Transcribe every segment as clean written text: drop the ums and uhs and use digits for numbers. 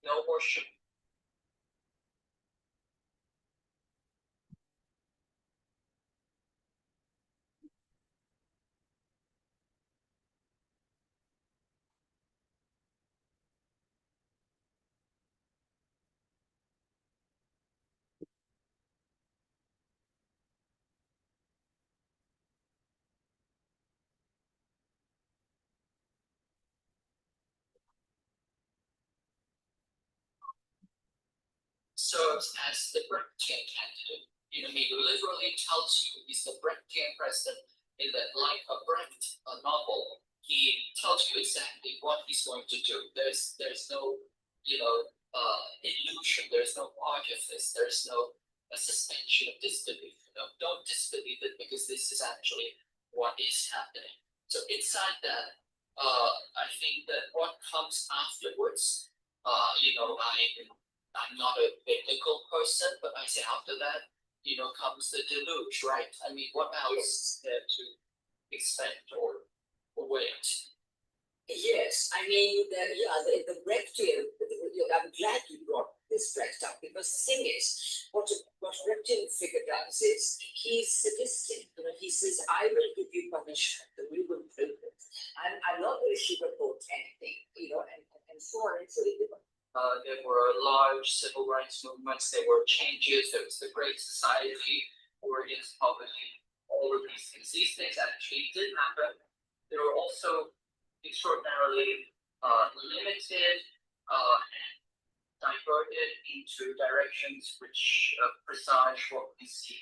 no more sugar. Serves as the Brechtian candidate. He literally tells you he's the Brechtian president in that, like a Brecht, a novel, he tells you exactly what he's going to do. There's no, illusion. There's no artifice. There's no suspension of disbelief. Don't disbelieve it because this is actually what is happening. So inside that, I think that what comes afterwards, I'm not a biblical person, but I say after that, comes the deluge, right? I mean, what else there to expect or wait? Yes, I mean, the Brechtian, I'm glad you brought this Brecht up, because the thing is, what Brechtian figure does is, he's sadistic. He says, I will give you punishment, and we will prove it. I'm not going to sugarcoat anything, and so on and so on. There were large civil rights movements, there were changes, there was the Great Society, war against poverty, all of these things. These things actually did happen. They were also extraordinarily limited and diverted into directions which presage what we see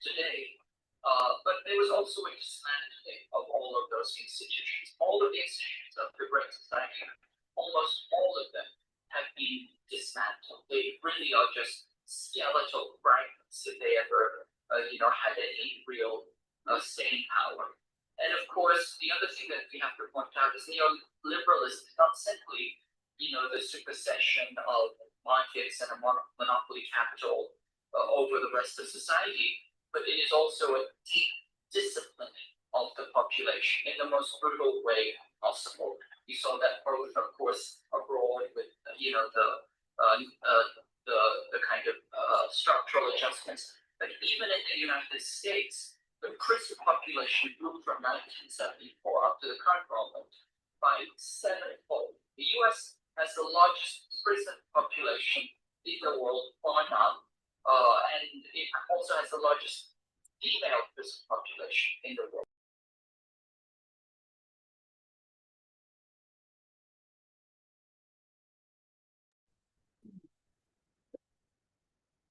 today. But there was also a dismantling of all of those institutions. All of the institutions of the Great Society, almost all of them, have been dismantled. They really are just skeletal fragments if they ever, had any real staying power. And of course, the other thing that we have to point out is neoliberalism is not simply, the supersession of markets and a monopoly capital over the rest of society, but it is also a deep disciplining of the population in the most brutal way possible. We saw that both, of course, abroad with the kind of structural adjustments, but even in the United States, the prison population grew from 1974 up to the current moment by 7-fold. The U.S. has the largest prison population in the world by now, and it also has the largest female prison population in the world.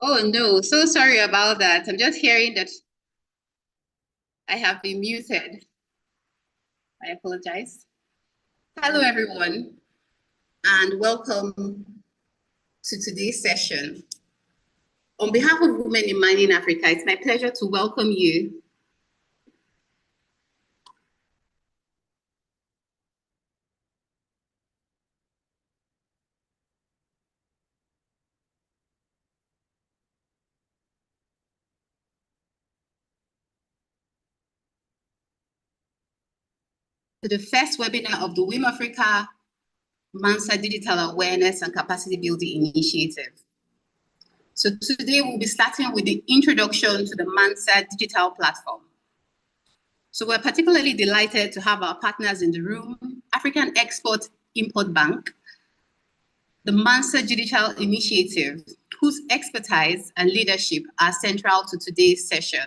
Oh no, so sorry about that. I'm just hearing that I have been muted. I apologize. Hello everyone, and welcome to today's session. On behalf of Women in Mining Africa, it's my pleasure to welcome you to the first webinar of the WiM-Africa MANSA Digital Awareness and Capacity Building Initiative. So today we'll be starting with the introduction to the MANSA digital platform. So we're particularly delighted to have our partners in the room, African Export-Import Bank, the MANSA Digital Initiative, whose expertise and leadership are central to today's session.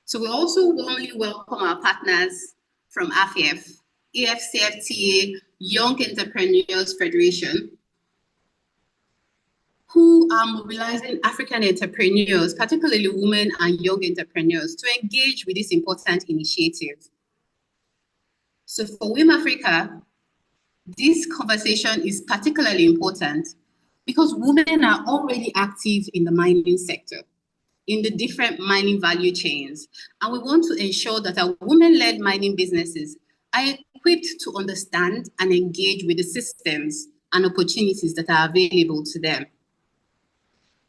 So we also warmly welcome our partners from AFIF, AFCFTA Young Entrepreneurs Federation, who are mobilizing African entrepreneurs, particularly women and young entrepreneurs, to engage with this important initiative. So for WiM-Africa, this conversation is particularly important because women are already active in the mining sector, in the different mining value chains. And we want to ensure that our women-led mining businesses are equipped to understand and engage with the systems and opportunities that are available to them.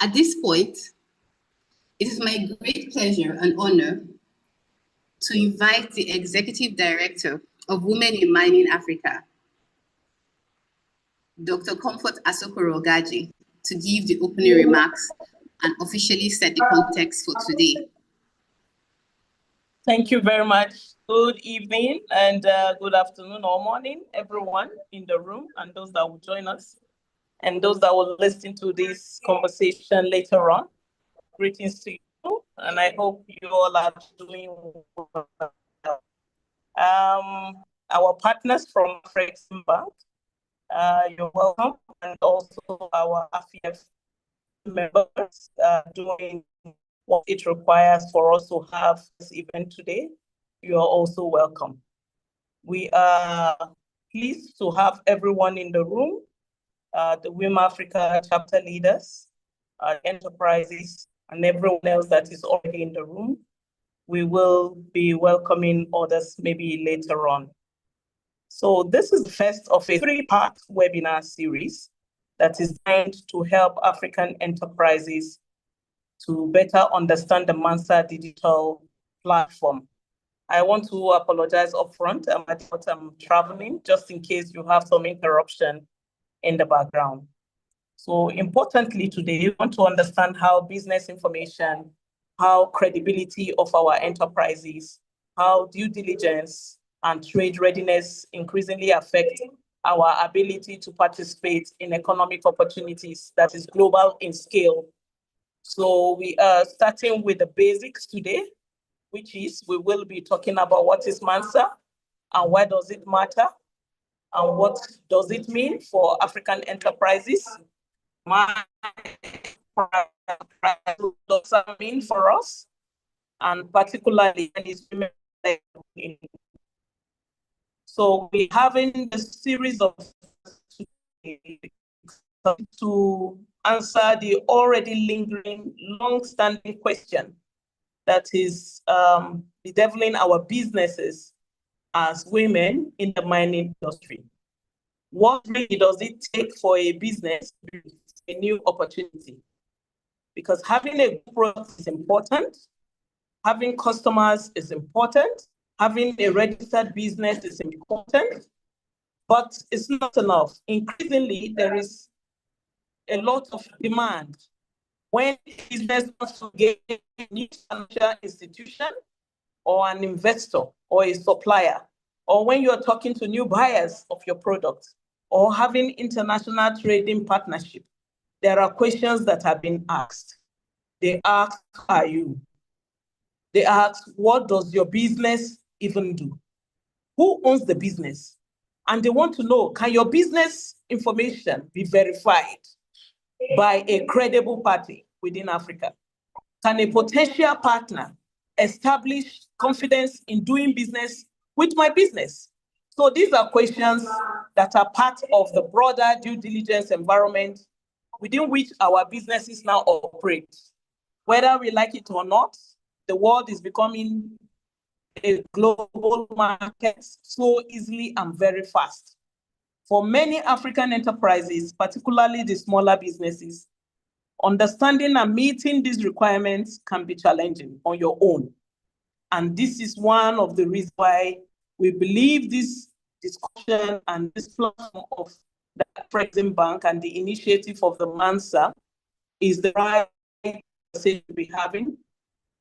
At this point, it is my great pleasure and honor to invite the Executive Director of Women in Mining Africa, Dr. Comfort Asokoro Gaji, to give the opening remarks and officially set the context for today. Thank you very much. Good evening and good afternoon or morning, everyone in the room and those that will join us and those that will listen to this conversation later on. Greetings to you, and I hope you all are doing well. Our partners from Afrexim Bank, you're welcome, and also our AFIF members doing what it requires for us to have this event today. You are also welcome. We are pleased to have everyone in the room, the WiM-Africa chapter leaders, enterprises, and everyone else that is already in the room. We will be welcoming others maybe later on. So this is the first of a three-part webinar series that is designed to help African enterprises to better understand the MANSA digital platform. I want to apologize upfront. I'm traveling just in case you have some interruption in the background. So importantly today, we want to understand how business information, how credibility of our enterprises, how due diligence and trade readiness increasingly affect our ability to participate in economic opportunities that is global in scale. So we are starting with the basics today, which is we will be talking about what is MANSA and why does it matter and what does it mean for African enterprises. What does that mean for us, and particularly these women. So we're having a series of to answer the already lingering, long-standing question that is bedeviling our businesses as women in the mining industry. What really does it take for a business to build a new opportunity? Because having a good product is important, having customers is important, having a registered business is important, but it's not enough. Increasingly, there is a lot of demand. When business wants to get a new financial institution or an investor or a supplier, or when you're talking to new buyers of your product or having international trading partnership, there are questions that have been asked. They ask, who are you? They ask, what does your business even do? Who owns the business? And they want to know, can your business information be verified by a credible party within Africa? Can a potential partner establish confidence in doing business with my business? So these are questions that are part of the broader due diligence environment within which our businesses now operate. Whether we like it or not, the world is becoming a global market so easily and very fast. For many African enterprises, particularly the smaller businesses, understanding and meeting these requirements can be challenging on your own. And this is one of the reasons why we believe this discussion and this platform of the Afrexim Bank and the initiative of the MANSA is the right conversation to be having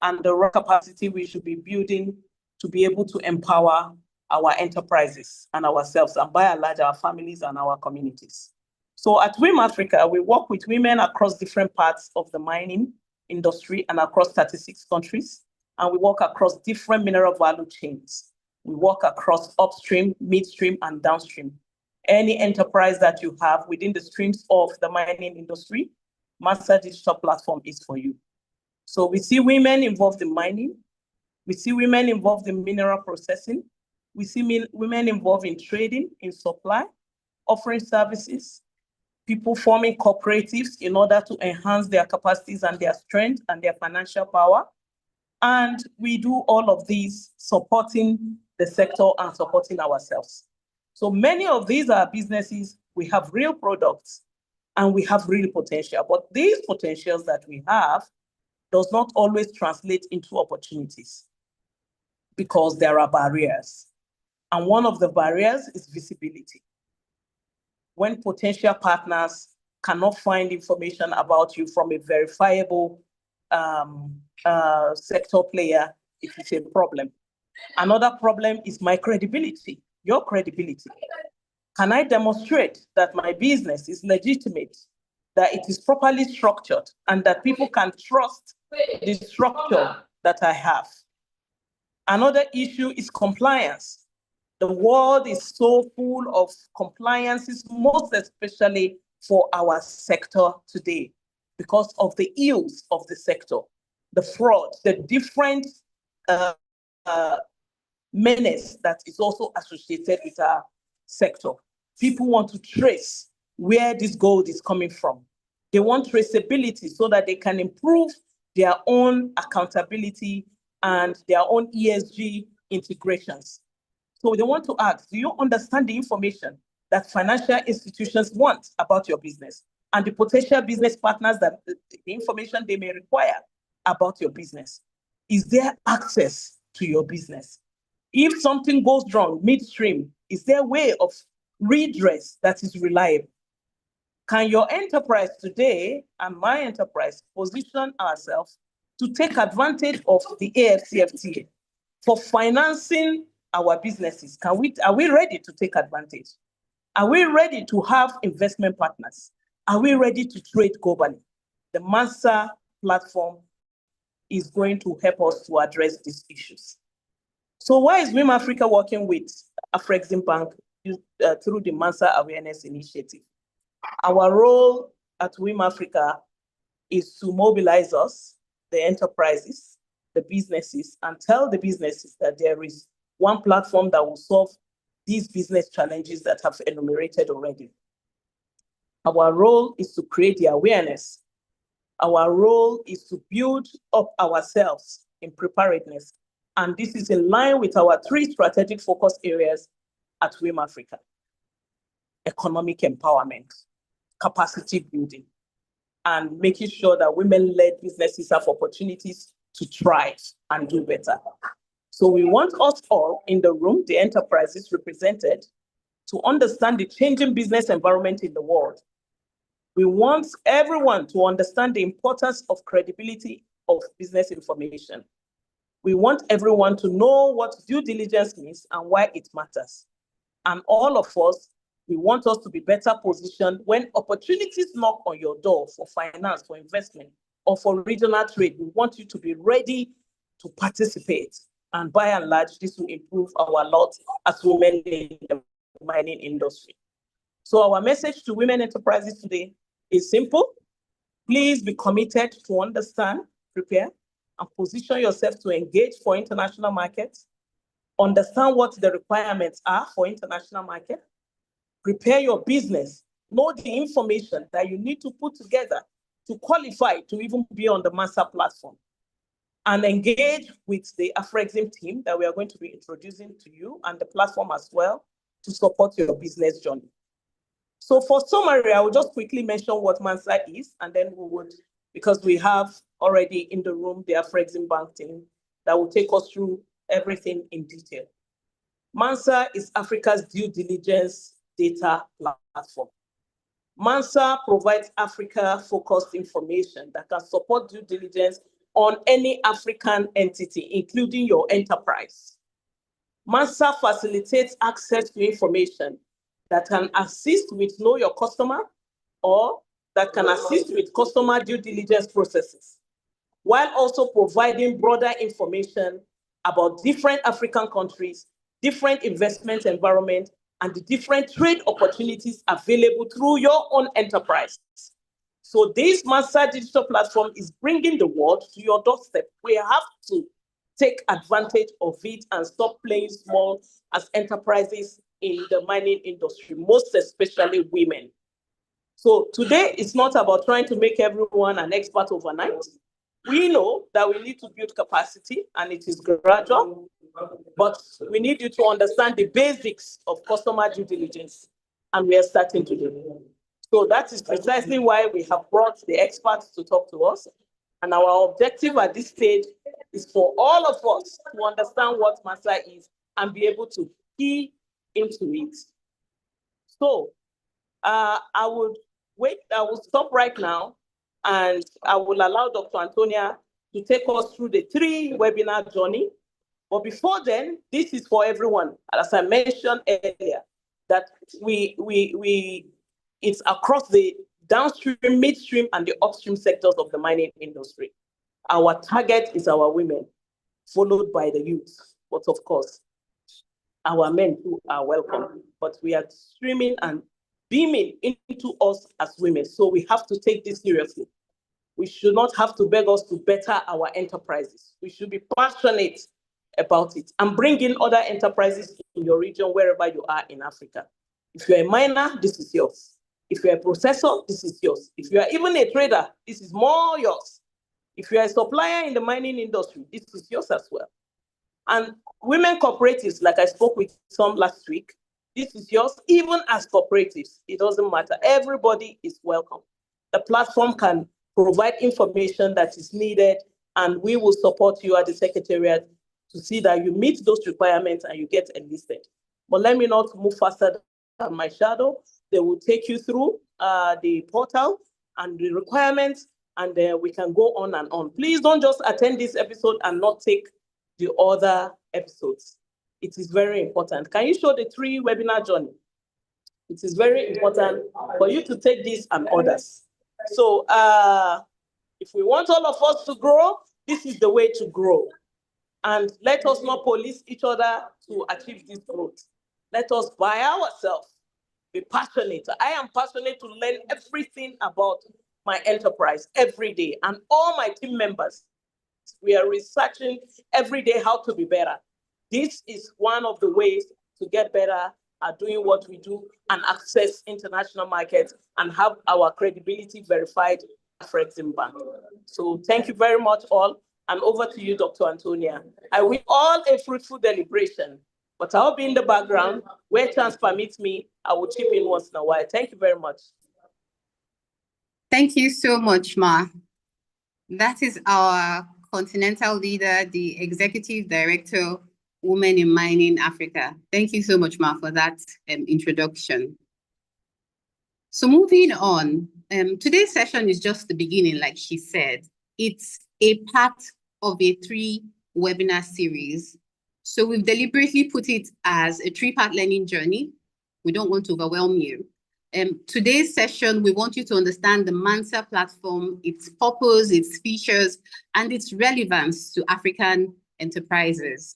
and the right capacity we should be building to be able to empower our enterprises and ourselves, and by and large, our families and our communities. So at WiM-Africa, we work with women across different parts of the mining industry and across 36 countries. And we work across different mineral value chains. We work across upstream, midstream, and downstream. Any enterprise that you have within the streams of the mining industry, MANSA Digital Platform is for you. So we see women involved in mining. We see women involved in mineral processing. We see women involved in trading, in supply, offering services, people forming cooperatives in order to enhance their capacities and their strength and their financial power. And we do all of these supporting the sector and supporting ourselves. So many of these are businesses, we have real products and we have real potential, but these potentials that we have does not always translate into opportunities because there are barriers. And one of the barriers is visibility. when potential partners cannot find information about you from a verifiable sector player, it is a problem. Another problem is my credibility, your credibility. Can I demonstrate that my business is legitimate, that it is properly structured, and that people can trust the structure that I have? Another issue is compliance. The world is so full of compliances, most especially for our sector today, because of the ills of the sector, the fraud, the different menace that is also associated with our sector. People want to trace where this gold is coming from. They want traceability so that they can improve their own accountability and their own ESG integrations. So they want to ask, do you understand the information that financial institutions want about your business and the potential business partners that the information they may require about your business? Is there access to your business? If something goes wrong midstream, is there a way of redress that is reliable? Can your enterprise today and my enterprise position ourselves to take advantage of the AFCFTA for financing our businesses? Are we ready to take advantage? Are we ready to have investment partners? Are we ready to trade globally? The MANSA platform is going to help us to address these issues. So why is WiM-Africa working with Afrexim Bank through the MANSA Awareness Initiative? Our role at WiM-Africa is to mobilize us, the enterprises, the businesses, and tell the businesses that there is one platform that will solve these business challenges that I've enumerated already. Our role is to create the awareness. Our role is to build up ourselves in preparedness. And this is in line with our 3 strategic focus areas at WiM-Africa: economic empowerment, capacity building, and making sure that women-led businesses have opportunities to thrive and do better. So we want us all in the room, the enterprises represented, to understand the changing business environment in the world. We want everyone to understand the importance of credibility of business information. We want everyone to know what due diligence means and why it matters. And all of us, we want us to be better positioned when opportunities knock on your door for finance, for investment, or for regional trade. We want you to be ready to participate. And by and large, this will improve our lot as women in the mining industry. So our message to women enterprises today is simple. Please be committed to understand, prepare, and position yourself to engage for international markets. Understand what the requirements are for international market. Prepare your business. Know the information that you need to put together to qualify to even be on the MANSA platform. And engage with the Afrexim team that we are going to be introducing to you and the platform as well to support your business journey. So for summary, I will just quickly mention what MANSA is, and then we would, because we have already in the room the Afrexim Bank team that will take us through everything in detail. MANSA is Africa's due diligence data platform. MANSA provides Africa-focused information that can support due diligence on any African entity, including your enterprise. MANSA facilitates access to information that can assist with know your customer or that can assist with customer due diligence processes, while also providing broader information about different African countries, different investment environment, and the different trade opportunities available through your own enterprise. So this MANSA digital platform is bringing the world to your doorstep. We have to take advantage of it and stop playing small as enterprises in the mining industry, most especially women. So today, it's not about trying to make everyone an expert overnight. We know that we need to build capacity, and it is gradual, but we need you to understand the basics of customer due diligence, and we are starting to do it. So that is precisely why we have brought the experts to talk to us. And our objective at this stage is for all of us to understand what MANSA is and be able to key into it. So I will stop right now, and I will allow Dr. Antonia to take us through the 3 webinar journey. But before then, this is for everyone. As I mentioned earlier, that it's across the downstream, midstream, and the upstream sectors of the mining industry. Our target is our women, followed by the youth. But of course, our men too are welcome. But we are streaming and beaming into us as women. So we have to take this seriously. We should not have to beg us to better our enterprises. We should be passionate about it and bring in other enterprises in your region, wherever you are in Africa. If you're a miner, this is yours. If you're a processor, this is yours. If you are even a trader, this is more yours. If you're a supplier in the mining industry, this is yours as well. And women cooperatives, like I spoke with some last week, this is yours. Even as cooperatives, it doesn't matter. Everybody is welcome. The platform can provide information that is needed, and we will support you at the Secretariat to see that you meet those requirements and you get enlisted. But let me not move faster than my shadow. They will take you through the portal and the requirements, and then we can go on and on. Please don't just attend this episode and not take the other episodes. It is very important. Can you show the 3 webinar journey? It is very important for you to take this and others. So if we want all of us to grow, this is the way to grow. And let us not police each other to achieve this growth. Let us by ourselves be passionate. I am passionate to learn everything about my enterprise every day, and all my team members. We are researching every day how to be better. This is one of the ways to get better at doing what we do and access international markets and have our credibility verified at Exim Bank. So thank you very much all, and over to you, Dr. Antonia. I wish all a fruitful deliberation, but I'll be in the background. Where chance permits me, I will chip in once in a while. Thank you very much. Thank you so much, Ma. That is our continental leader, the Executive Director, Women in Mining Africa. Thank you so much, Ma, for that introduction. So moving on, today's session is just the beginning, like she said. It's a part of a 3 webinar series. So we've deliberately put it as a 3-part learning journey. We don't want to overwhelm you. Today's session, we want you to understand the MANSA platform, its purpose, its features, and its relevance to African enterprises.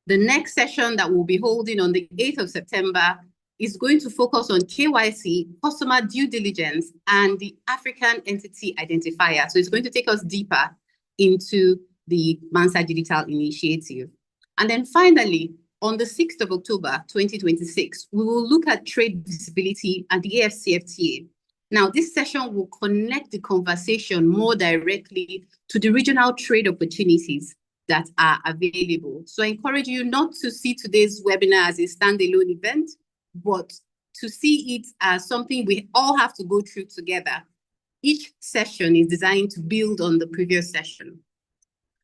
The next session that we'll be holding on the 8th of September is going to focus on KYC, customer due diligence, and the African entity identifier. So it's going to take us deeper into the MANSA Digital Initiative. And then finally, on the 6th of October, 2026, we will look at trade visibility and the AFCFTA. Now, this session will connect the conversation more directly to the regional trade opportunities that are available. So I encourage you not to see today's webinar as a standalone event, but to see it as something we all have to go through together. Each session is designed to build on the previous session.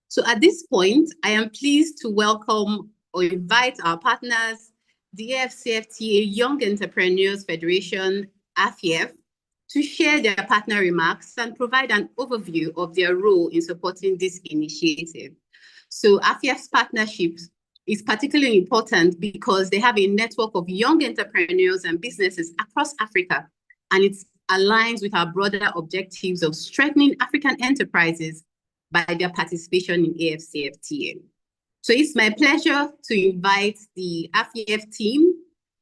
So at this point, I am pleased to welcome or invite our partners, the AFCFTA Young Entrepreneurs Federation, AFIEF, to share their partner remarks and provide an overview of their role in supporting this initiative. So AFIEF's partnership is particularly important because they have a network of young entrepreneurs and businesses across Africa, and it aligns with our broader objectives of strengthening African enterprises by their participation in AFCFTA. So it's my pleasure to invite the AFIEF team,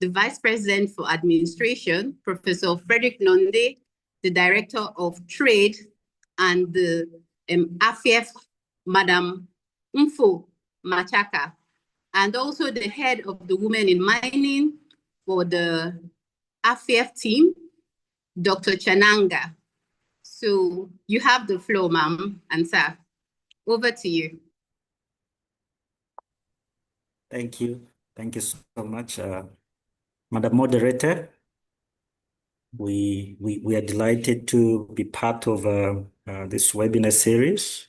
the Vice President for Administration, Professor Frederick Nonde, the Director of Trade, and the AFIEF, Madam Mfo Machaka, and also the head of the Women in Mining for the AFIEF team, Dr. Chananga. So you have the floor, ma'am and sir. Over to you. Thank you. Thank you so much, Madam Moderator. We are delighted to be part of this webinar series.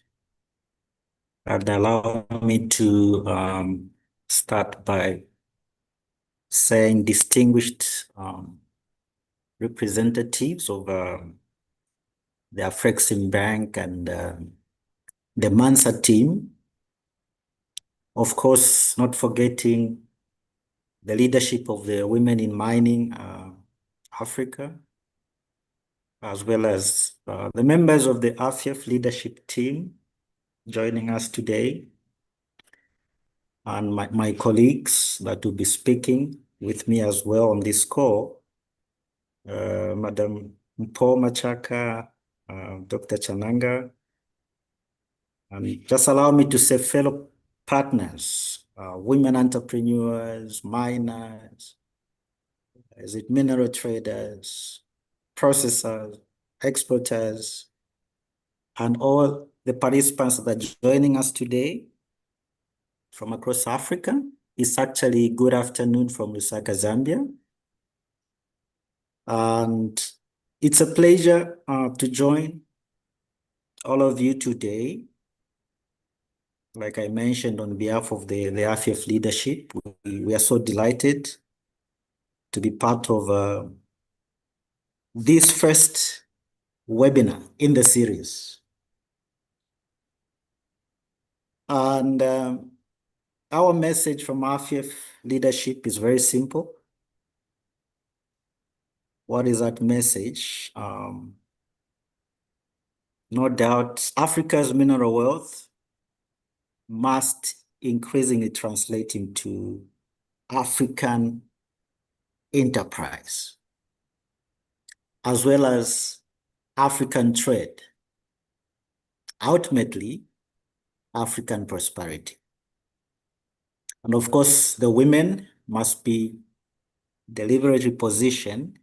And allow me to start by saying distinguished representatives of the Afrexim Bank and the MANSA team. Of course, not forgetting the leadership of the Women in Mining Africa, as well as the members of the AFIEF leadership team joining us today, and my colleagues that will be speaking with me as well on this call, Madam Paul Machaka, Dr. Chananga, and just allow me to say fellow partners, women entrepreneurs, miners, mineral traders, processors, exporters, and all the participants that are joining us today from across Africa. It's actually good afternoon from Lusaka, Zambia. And it's a pleasure to join all of you today. Like I mentioned, on behalf of the AFIEF leadership, we are so delighted to be part of this first webinar in the series. And our message from AFIEF leadership is very simple. What is that message? No doubt, Africa's mineral wealth must increasingly translate into African enterprise, as well as African trade, ultimately African prosperity. And of course, the women must be deliberately positioned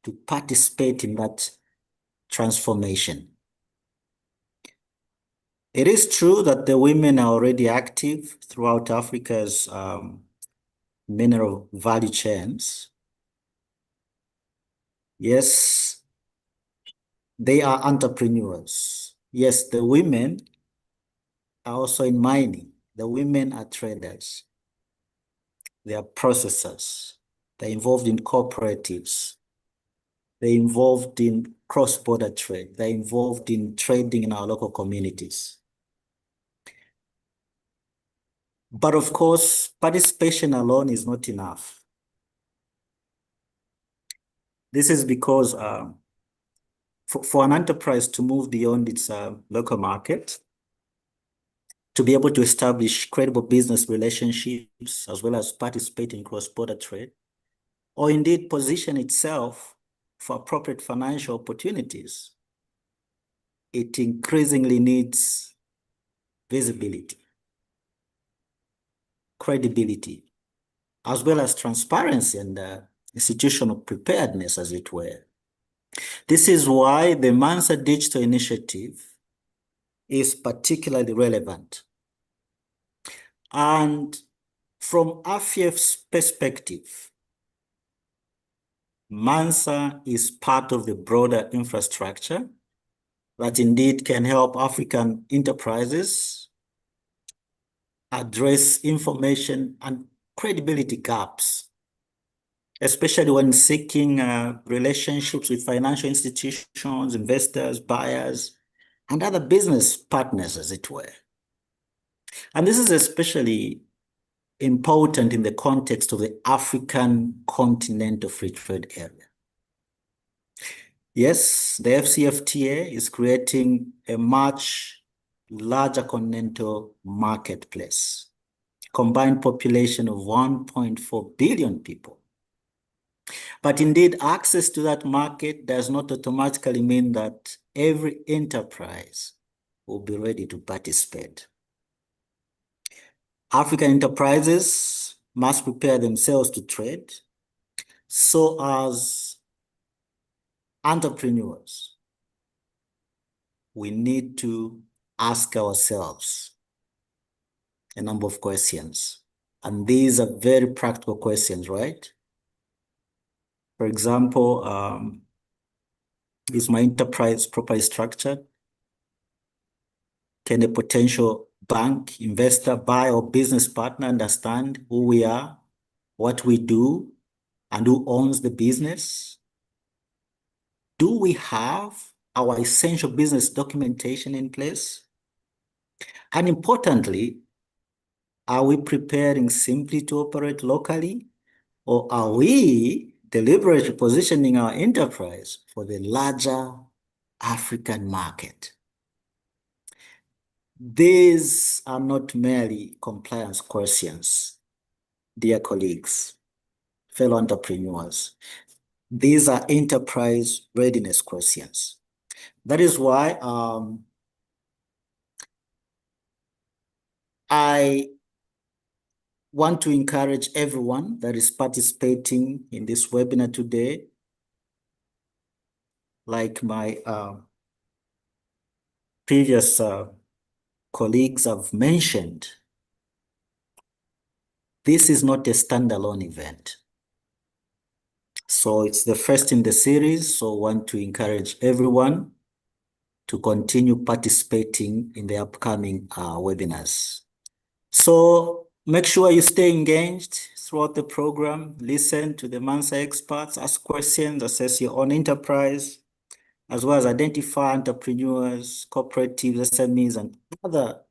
to participate in that transformation. It is true that the women are already active throughout Africa's mineral value chains. Yes, they are entrepreneurs. Yes, the women are also in mining. The women are traders. They are processors. They're involved in cooperatives. They're involved in cross-border trade. They're involved in trading in our local communities. But of course, participation alone is not enough. This is because for an enterprise to move beyond its local market, to be able to establish credible business relationships, as well as participate in cross-border trade, or indeed position itself for appropriate financial opportunities, it increasingly needs visibility, credibility, as well as transparency and institutional preparedness, as it were. This is why the MANSA Digital Initiative is particularly relevant. And from AFIEF's perspective, MANSA is part of the broader infrastructure that indeed can help African enterprises address information and credibility gaps, especially when seeking relationships with financial institutions, investors, buyers, and other business partners, as it were. And this is especially important in the context of the African Continental Free Trade Area. Yes, the FCFTA is creating a much larger continental marketplace, combined population of 1.4 billion people. But indeed, access to that market does not automatically mean that every enterprise will be ready to participate. African enterprises must prepare themselves to trade, so as entrepreneurs, we need to ask ourselves a number of questions. And these are very practical questions, right? For example, is my enterprise properly structured? Can a potential bank, investor, buyer, or business partner understand who we are, what we do, and who owns the business? do we have our essential business documentation in place? And importantly, are we preparing simply to operate locally, or are we deliberately positioning our enterprise for the larger African market? These are not merely compliance questions, dear colleagues, fellow entrepreneurs. These are enterprise readiness questions. That is why I want to encourage everyone that is participating in this webinar today, like my previous colleagues have mentioned, this is not a standalone event. So it's the first in the series, so I want to encourage everyone to continue participating in the upcoming webinars. So make sure you stay engaged throughout the program, listen to the MANSA experts, ask questions, assess your own enterprise, as well as identify entrepreneurs, cooperatives, SMEs, and other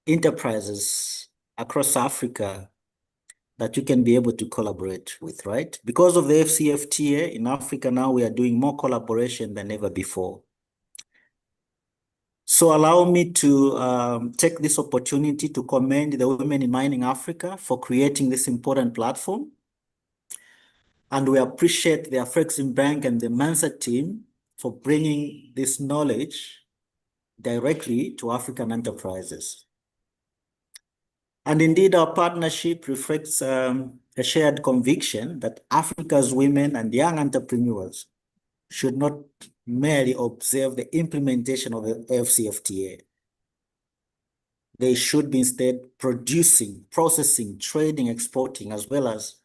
enterprises across Africa that you can be able to collaborate with, right? Because of the FCFTA in Africa now, we are doing more collaboration than ever before. So allow me to take this opportunity to commend the Women in Mining Africa for creating this important platform. And we appreciate the Afreximbank and the MANSA team for bringing this knowledge directly to African enterprises. And indeed, our partnership reflects a shared conviction that Africa's women and young entrepreneurs should not merely observe the implementation of the FCFTA. They should be instead producing, processing, trading, exporting, as well as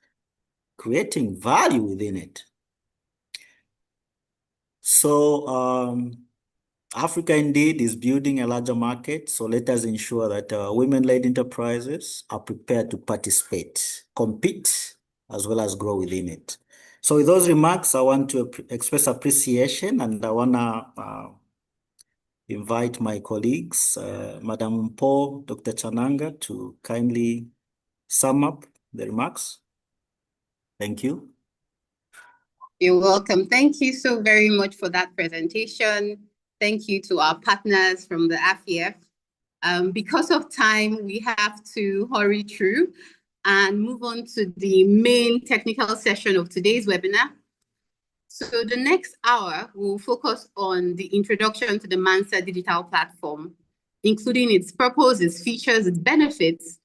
creating value within it. So Africa indeed is building a larger market, so let us ensure that women-led enterprises are prepared to participate, compete, as well as grow within it. So with those remarks, I want to express appreciation, and I want to invite my colleagues, Madam Paul, Dr. Chananga, to kindly sum up the remarks. Thank you. You're welcome. Thank you so very much for that presentation. Thank you to our partners from the AFIEF. Because of time, we have to hurry through and move on to the main technical session of today's webinar. So the next hour will focus on the introduction to the MANSA digital platform, including its purpose, its features, its benefits,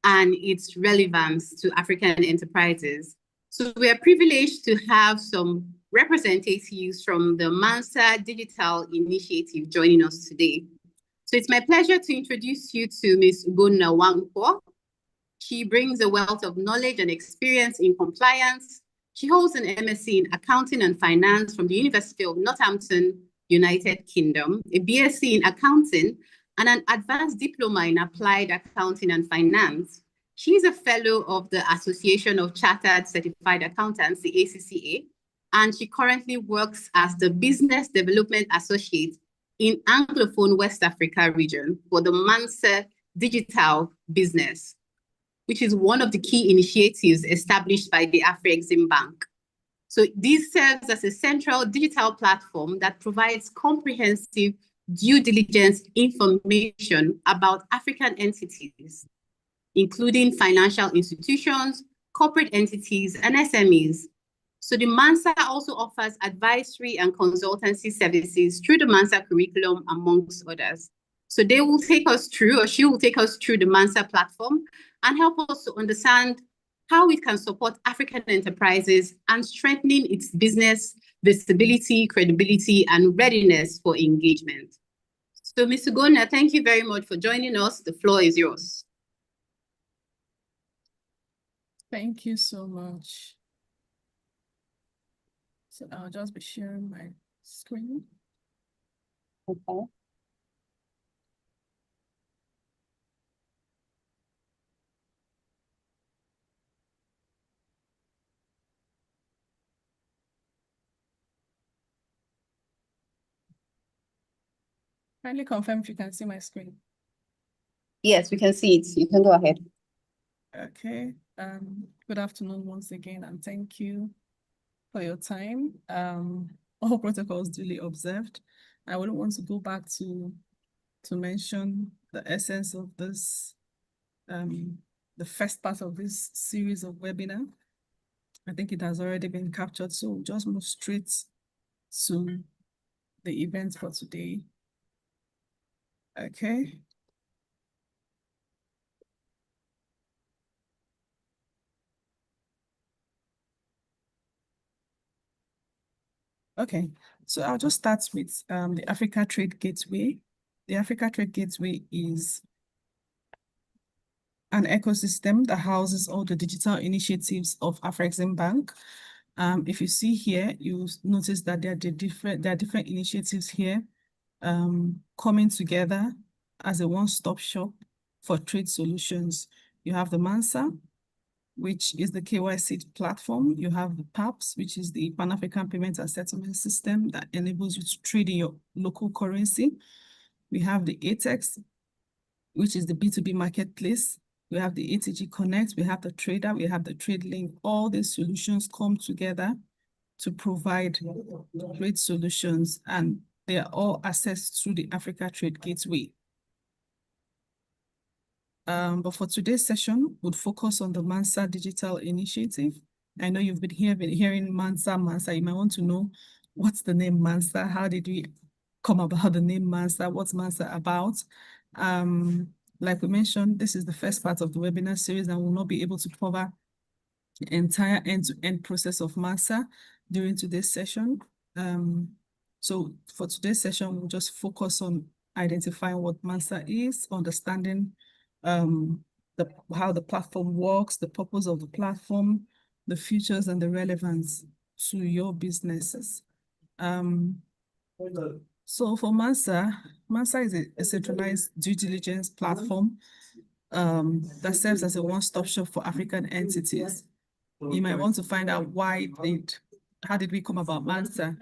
and its relevance to African enterprises. So we are privileged to have some representatives from the MANSA Digital Initiative joining us today. So it's my pleasure to introduce you to Ms. Ugonna Wankwo. She brings a wealth of knowledge and experience in compliance. She holds an MSc in Accounting and Finance from the University of Northampton, United Kingdom, a BSc in Accounting, and an Advanced Diploma in Applied Accounting and Finance. She is a fellow of the Association of Chartered Certified Accountants, the ACCA, and she currently works as the Business Development Associate in Anglophone West Africa region for the MANSA Digital Business, which is one of the key initiatives established by the Afreximbank. So this serves as a central digital platform that provides comprehensive due diligence information about African entities, including financial institutions, corporate entities, and SMEs. So the MANSA also offers advisory and consultancy services through the MANSA curriculum, amongst others. So they will take us through, or she will take us through the MANSA platform and help us to understand how it can support African enterprises and strengthening its business visibility, credibility, and readiness for engagement. So Ms. Ugonna, thank you very much for joining us. The floor is yours. Thank you so much. So I'll just be sharing my screen. Okay. Kindly confirm if you can see my screen. Yes, we can see it. You can go ahead. Okay. Good afternoon once again, and thank you for your time. All protocols duly observed. I wouldn't want to go back to mention the essence of this, the first part of this series of webinar. I think it has already been captured, so we'll just move straight to the event for today. Okay. Okay, so I'll just start with the Africa Trade Gateway. The Africa Trade Gateway is an ecosystem that houses all the digital initiatives of Afreximbank. If you see here, you notice that there are different initiatives here coming together as a one-stop shop for trade solutions. You have the MANSA, which is the KYC platform. You have the PAPS, which is the Pan-African Payment and Settlement System that enables you to trade in your local currency. We have the ATEX, which is the B2B marketplace. We have the ATG Connect, we have the Trader, we have the Trade Link. All these solutions come together to provide trade solutions, and they are all accessed through the Africa Trade Gateway. But for today's session, we'll focus on the MANSA digital initiative. I know you've been hearing MANSA. You might want to know what's the name MANSA? How did we come about the name MANSA? What's MANSA about? Like we mentioned, this is the first part of the webinar series, and we'll not be able to cover the entire end-to-end process of MANSA during today's session. So for today's session, we'll just focus on identifying what MANSA is, understanding how the platform works, the purpose of the platform, the features and the relevance to your businesses. So for MANSA is a centralized due diligence platform that serves as a one-stop shop for African entities. You might want to find out how did we come about MANSA?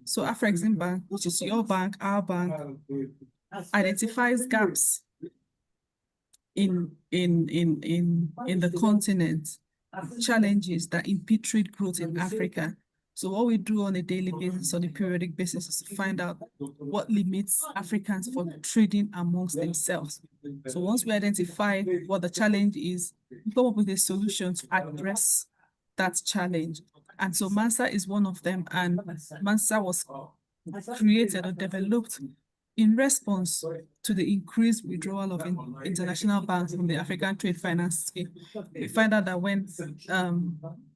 So Afreximbank, which is your bank, our bank, identifies gaps in the continent, challenges that impede trade growth in Africa. So what we do on a daily basis, on a periodic basis, is to find out what limits Africans from trading amongst themselves. So once we identify what the challenge is, we come up with a solution to address that challenge. And so MANSA is one of them, and MANSA was created or developed in response to the increased withdrawal of international banks from the African trade finance scheme. We find out that when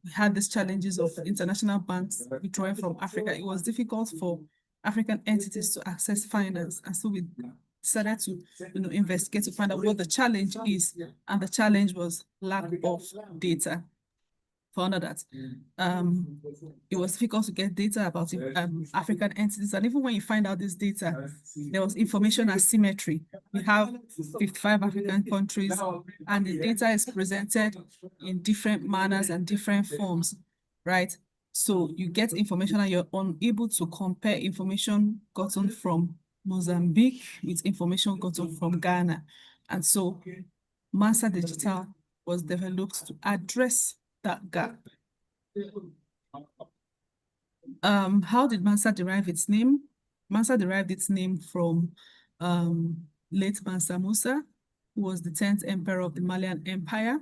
we had these challenges of international banks withdrawing from Africa, it was difficult for African entities to access finance. And so we decided to investigate to find out what the challenge is. And the challenge was lack of data. Found out that it was difficult to get data about African entities. And even when you find out this data, there was information asymmetry. We have 55 African countries, and the data is presented in different manners and different forms, right? So you get information and you're unable to compare information gotten from Mozambique with information gotten from Ghana. And so MANSA Digital was developed to address that gap. How did MANSA derive its name? MANSA derived its name from late Mansa Musa, who was the 10th emperor of the Malian Empire.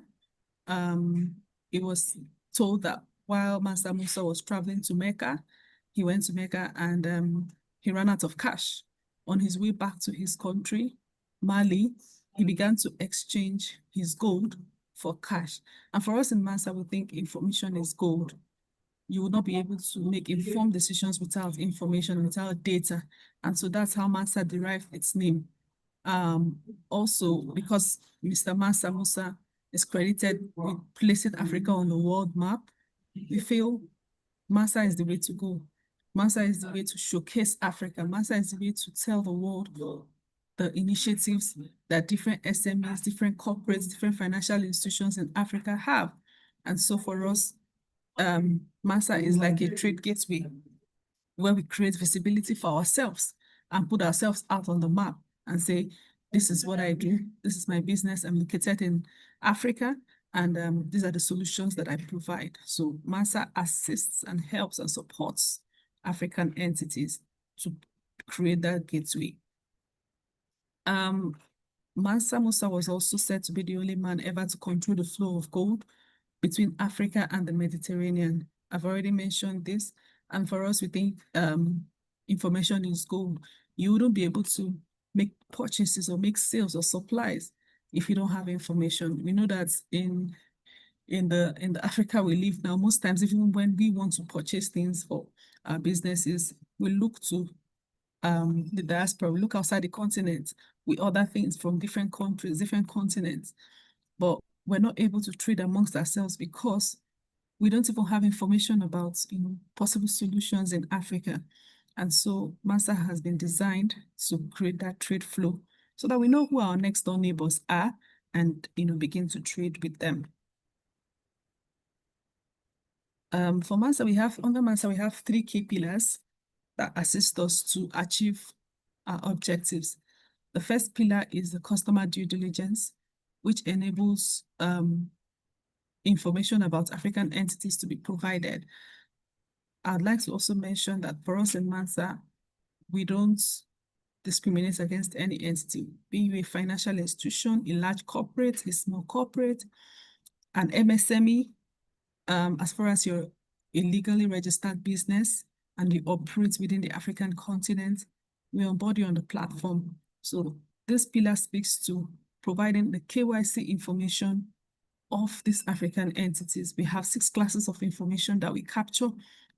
It was told that while Mansa Musa was traveling to Mecca, he went to Mecca and he ran out of cash. On his way back to his country, Mali, he began to exchange his gold for cash. And for us in MANSA, we think information is gold. You will not be able to make informed decisions without information, without data. And so that's how MANSA derived its name. Also, because Mr. Mansa Musa is credited with placing Africa on the world map, we feel MANSA is the way to go. MANSA is the way to showcase Africa. MANSA is the way to tell the world the initiatives that different SMEs, different corporates, different financial institutions in Africa have. And so for us, MANSA is like a trade gateway where we create visibility for ourselves and put ourselves out on the map and say, this is what I do, this is my business, I'm located in Africa, and these are the solutions that I provide. So MANSA assists and helps and supports African entities to create that gateway. Mansa Musa was also said to be the only man ever to control the flow of gold between Africa and the Mediterranean. I've already mentioned this, and for us, we think information is gold. You wouldn't be able to make purchases or make sales or supplies if you don't have information. We know that in the Africa we live now, most times, even when we want to purchase things for our businesses, we look to the diaspora, we look outside the continent, we order things from different countries, different continents, but we're not able to trade amongst ourselves because we don't even have information about possible solutions in Africa. And so MANSA has been designed to create that trade flow so that we know who our next door neighbors are and begin to trade with them. For MANSA, under MANSA, we have 3 key pillars that assist us to achieve our objectives. The first pillar is the customer due diligence, which enables information about African entities to be provided. I'd like to also mention that for us in MANSA, we don't discriminate against any entity, be you a financial institution, a large corporate, a small corporate, an MSME, as far as you're a legally registered business and you operate within the African continent, we onboard you on the platform. So this pillar speaks to providing the KYC information of these African entities. We have 6 classes of information that we capture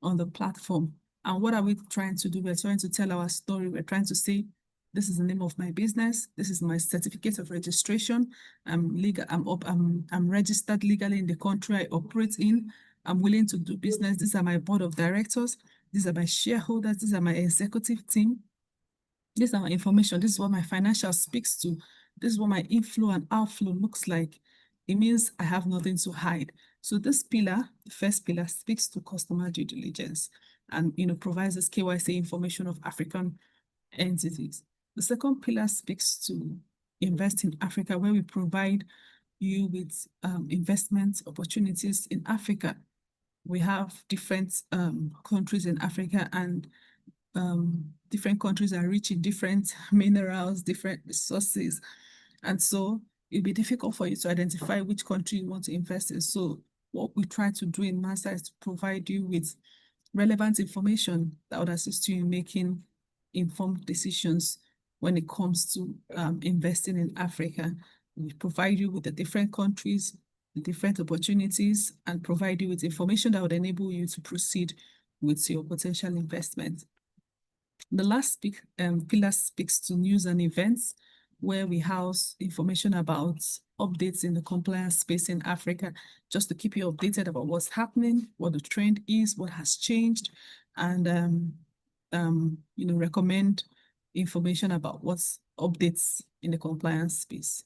on the platform. And what are we trying to do? We're trying to tell our story. We're trying to say, this is the name of my business. This is my certificate of registration. I'm legal. I'm registered legally in the country I operate in. I'm willing to do business. These are my board of directors. These are my shareholders. These are my executive team. These are my information. This is what my financial speaks to. This is what my inflow and outflow looks like. It means I have nothing to hide. So this pillar, the first pillar, speaks to customer due diligence and provides this KYC information of African entities. The second pillar speaks to invest in Africa, where we provide you with investment opportunities in Africa. We have different countries in Africa, and different countries are rich in different minerals, different resources. And so it'll be difficult for you to identify which country you want to invest in. So what we try to do in MANSA is to provide you with relevant information that would assist you in making informed decisions when it comes to investing in Africa. We provide you with the different countries, the different opportunities, and provide you with information that would enable you to proceed with your potential investment. The last pillar speaks to news and events, where we house information about updates in the compliance space in Africa, just to keep you updated about what's happening, what the trend is, what has changed, and recommend information about what's updates in the compliance space.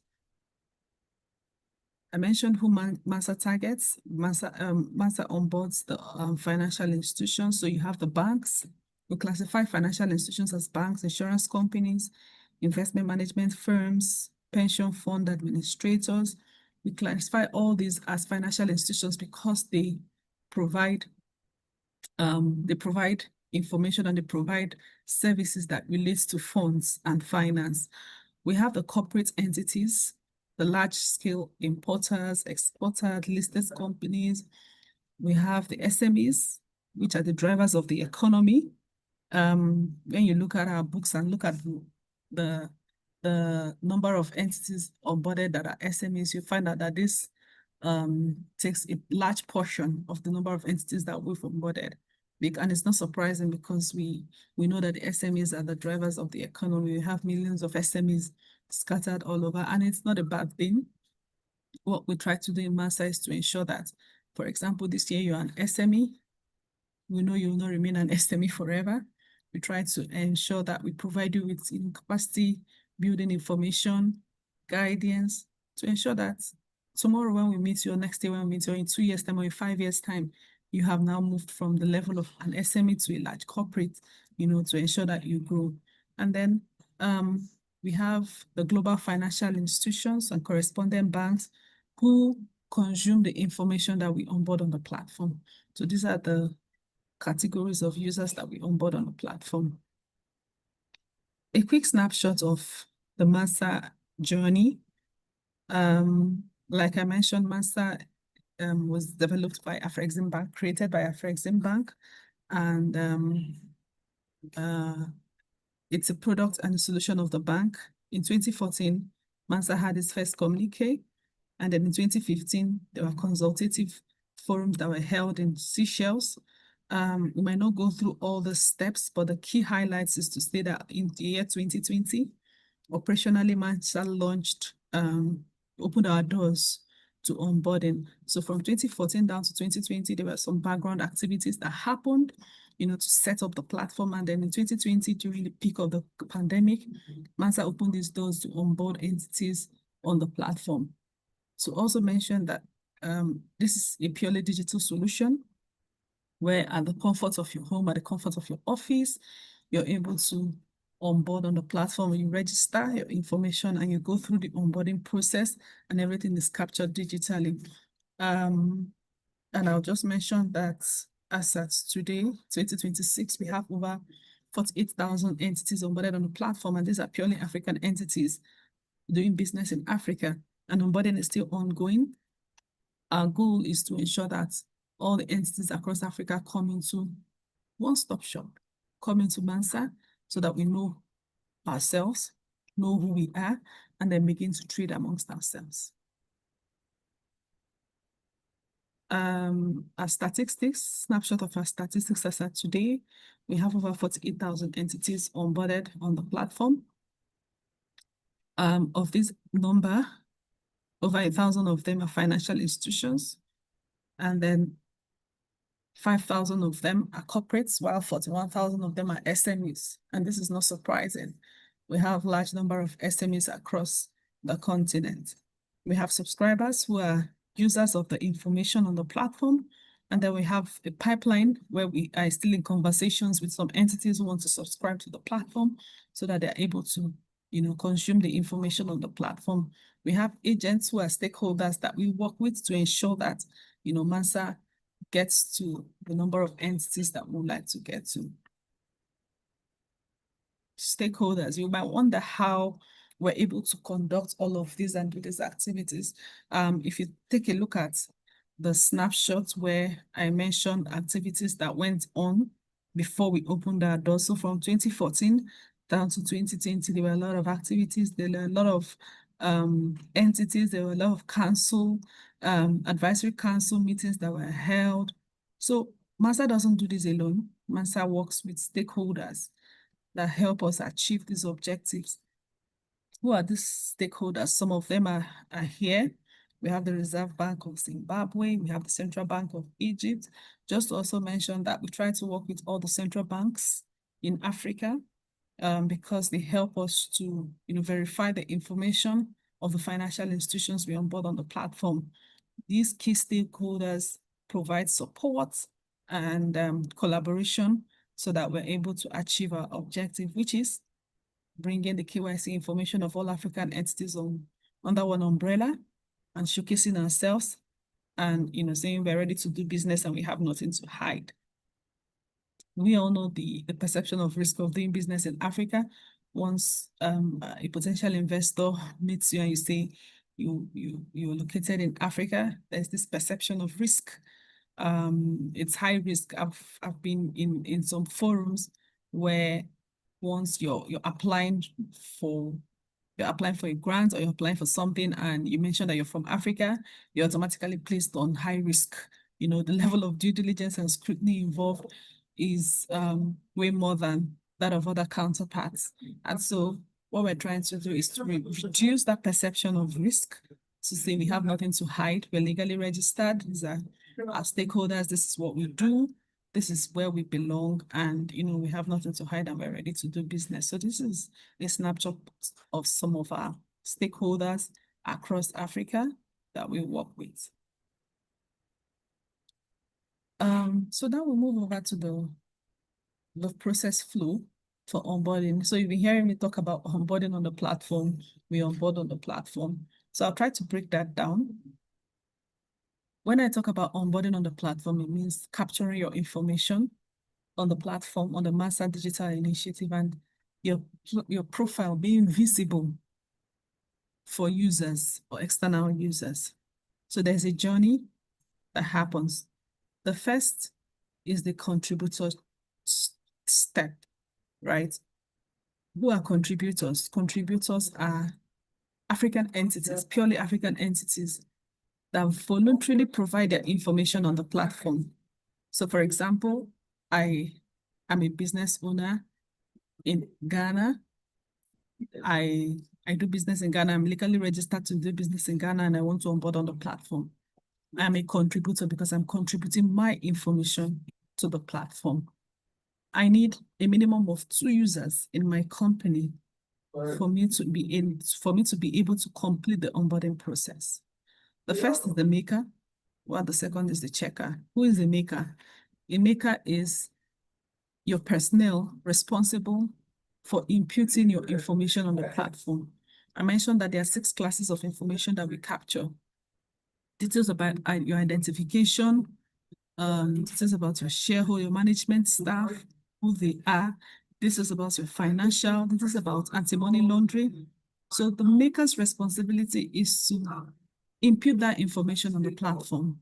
I mentioned who MANSA targets. MANSA onboards the financial institutions. So you have the banks. We classify financial institutions as banks, insurance companies, investment management firms, pension fund administrators. We classify all these as financial institutions because they provide information and they provide services that relates to funds and finance. We have the corporate entities, the large-scale importers, exporters, listed companies. We have the SMEs, which are the drivers of the economy. When you look at our books and look at the number of entities onboarded that are SMEs, you find out that this takes a large portion of the number of entities that we've onboarded. And it's not surprising because we know that the SMEs are the drivers of the economy. We have millions of SMEs scattered all over, and it's not a bad thing. What we try to do in MANSA is to ensure that, for example, this year you're an SME. We know you will not remain an SME forever. We try to ensure that we provide you with capacity building information, guidance, to ensure that tomorrow when we meet you, or next day when we meet you, in 2 years' time or in 5 years' time, you have now moved from the level of an SME to a large corporate, to ensure that you grow. And then we have the global financial institutions and correspondent banks who consume the information that we onboard on the platform. So these are the categories of users that we onboard on the platform. A quick snapshot of the MANSA journey. Like I mentioned, MANSA was developed by Afreximbank, created by Afreximbank, and it's a product and a solution of the bank. In 2014, MANSA had its first communique, and then in 2015, there were consultative forums that were held in Seychelles. We might not go through all the steps, but the key highlights is to say that in the year 2020, operationally, MANSA launched, opened our doors to onboarding. So from 2014 down to 2020, there were some background activities that happened, to set up the platform. And then in 2020, during the peak of the pandemic, MANSA opened its doors to onboard entities on the platform. So also mention that this is a purely digital solution where at the comfort of your home, at the comfort of your office, you're able to onboard on the platform. You register your information and you go through the onboarding process, and everything is captured digitally. And I'll just mention that as at today, 2026, we have over 48,000 entities onboarded on the platform, and these are purely African entities doing business in Africa, and onboarding is still ongoing. Our goal is to ensure that all the entities across Africa come into one-stop shop, come into MANSA, so that we know ourselves, know who we are, and then begin to trade amongst ourselves. Our statistics, snapshot of our statistics as at today, we have over 48,000 entities onboarded on the platform. Of this number, over 1,000 of them are financial institutions, and then 5,000 of them are corporates, while 41,000 of them are SMEs. And this is not surprising. We have a large number of SMEs across the continent. We have subscribers who are users of the information on the platform. And then we have a pipeline where we are still in conversations with some entities who want to subscribe to the platform so that they're able to, consume the information on the platform. We have agents who are stakeholders that we work with to ensure that, MANSA gets to the number of entities that we would like to get to. Stakeholders, you might wonder how we're able to conduct all of these and do these activities. If you take a look at the snapshot where I mentioned activities that went on before we opened our doors. So from 2014 down to 2020, there were a lot of activities, there were a lot of entities, there were a lot of council, advisory council meetings that were held. So MANSA doesn't do this alone. MANSA works with stakeholders that help us achieve these objectives. Who are these stakeholders? Some of them are here. We have the Reserve Bank of Zimbabwe. We have the Central Bank of Egypt. Just to also mention that we try to work with all the central banks in Africa because they help us to verify the information of the financial institutions we onboard on the platform. These key stakeholders provide support and collaboration so that we're able to achieve our objective, which is bringing the KYC information of all African entities under one umbrella and showcasing ourselves and saying we're ready to do business and we have nothing to hide. We all know the perception of risk of doing business in Africa. Once a potential investor meets you and you say you're located in Africa, there's this perception of risk. It's high risk. I've been in some forums where once you're applying for a grant or you're applying for something and you mention that you're from Africa, you're automatically placed on high risk. The level of due diligence and scrutiny involved is way more than that of other counterparts. And so what we're trying to do is to reduce that perception of risk, to say we have nothing to hide, we're legally registered, these are our stakeholders, this is what we do, this is where we belong, and we have nothing to hide and we're ready to do business. So this is a snapshot of some of our stakeholders across Africa that we work with. So now we'll move over to the process flow. for onboarding. So you've been hearing me talk about onboarding on the platform. We onboard on the platform. So I'll try to break that down. When I talk about onboarding on the platform, it means capturing your information on the platform, on the MANSA Digital Initiative, and your profile being visible for users or external users. So there's a journey that happens. The first is the contributor step, right? Who are contributors? Contributors are African entities, purely African entities that voluntarily provide their information on the platform. So for example, I am a business owner in Ghana. I do business in Ghana. I'm legally registered to do business in Ghana, and I want to onboard on the platform. I'm a contributor because I'm contributing my information to the platform. I need a minimum of 2 users in my company for me to be able to complete the onboarding process. The first is the maker, while the second is the checker. Who is the maker? A maker is your personnel responsible for imputing your information on the platform. I mentioned that there are 6 classes of information that we capture. Details about your identification, details about your shareholder, your management staff, who they are. This is about your financial, this is about anti-money laundering. So the maker's responsibility is to impute that information on the platform,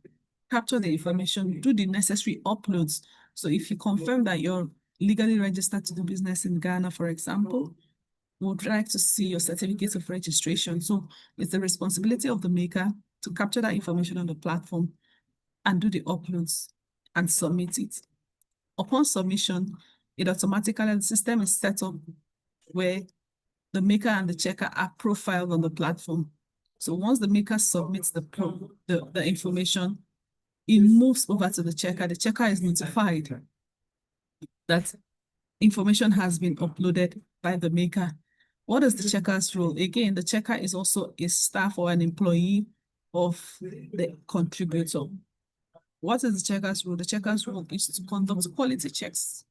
capture the information, do the necessary uploads. So if you confirm that you're legally registered to do business in Ghana, for example, we would like to see your certificate of registration. So it's the responsibility of the maker to capture that information on the platform and do the uploads and submit it. Upon submission, it automatically, the system is set up where the maker and the checker are profiled on the platform. So once the maker submits the information, it moves over to the checker. The checker is notified that information has been uploaded by the maker. What is the checker's role? Again, the checker is also a staff or an employee of the contributor. What is the checker's role? The checker's role is to conduct quality checks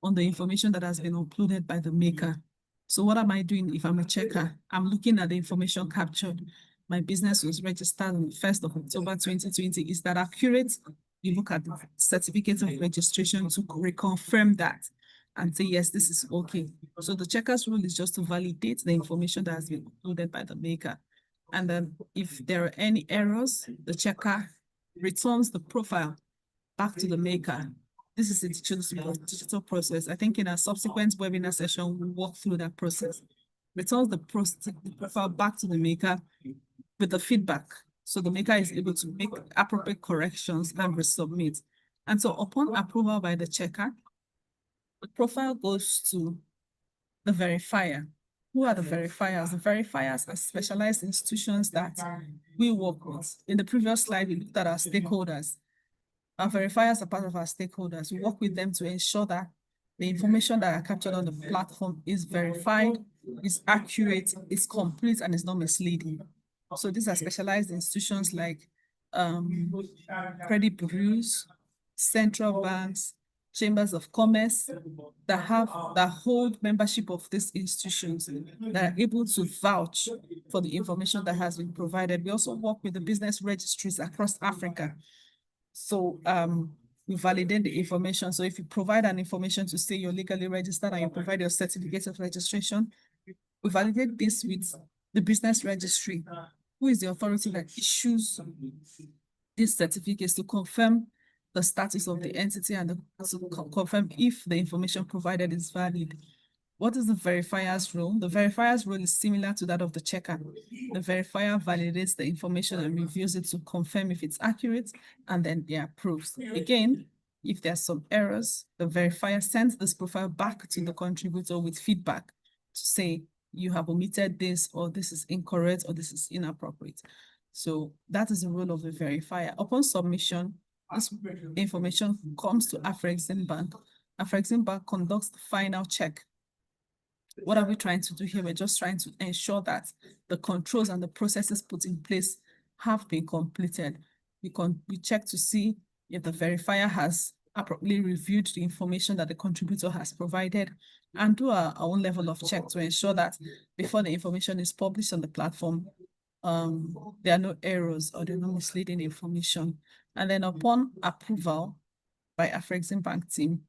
on the information that has been uploaded by the maker. So what am I doing if I'm a checker? I'm looking at the information captured. My business was registered on the 1st of October 2020. Is that accurate? You look at the certificate of registration to reconfirm that and say, yes, this is okay. So the checker's role is just to validate the information that has been uploaded by the maker. And then if there are any errors, the checker returns the profile back to the maker. This is a digital process. I think in a subsequent webinar session, we'll walk through that process. Returns the profile back to the maker with the feedback. So the maker is able to make appropriate corrections and resubmit. And so upon approval by the checker, the profile goes to the verifier. Who are the verifiers? The verifiers are specialized institutions that we work with. In the previous slide, we looked at our stakeholders. Our verifiers are part of our stakeholders. We work with them to ensure that the information that are captured on the platform is verified, is accurate, is complete, and is not misleading. So these are specialized institutions like credit bureaus, central banks, chambers of commerce that hold membership of these institutions that are able to vouch for the information that has been provided. We also work with the business registries across Africa. So we validate the information. So if you provide an information to say you're legally registered and you provide your certificate of registration, we validate this with the business registry, who is the authority that issues these certificates to confirm the status of the entity and to confirm if the information provided is valid. What is the verifier's role? The verifier's role is similar to that of the checker. The verifier validates the information and reviews it to confirm if it's accurate, and then they approves. Again, if there are some errors, the verifier sends this profile back to the contributor with feedback to say, you have omitted this, or this is incorrect, or this is inappropriate. So that is the role of the verifier. Upon submission, this information comes to Afreximbank. Afreximbank conducts the final check. What are we trying to do here? We're just trying to ensure that the controls and the processes put in place have been completed. We check to see if the verifier has appropriately reviewed the information that the contributor has provided. and do our own level of check to ensure that before the information is published on the platform, there are no errors or there are no misleading information. And then upon approval by Afreximbank team,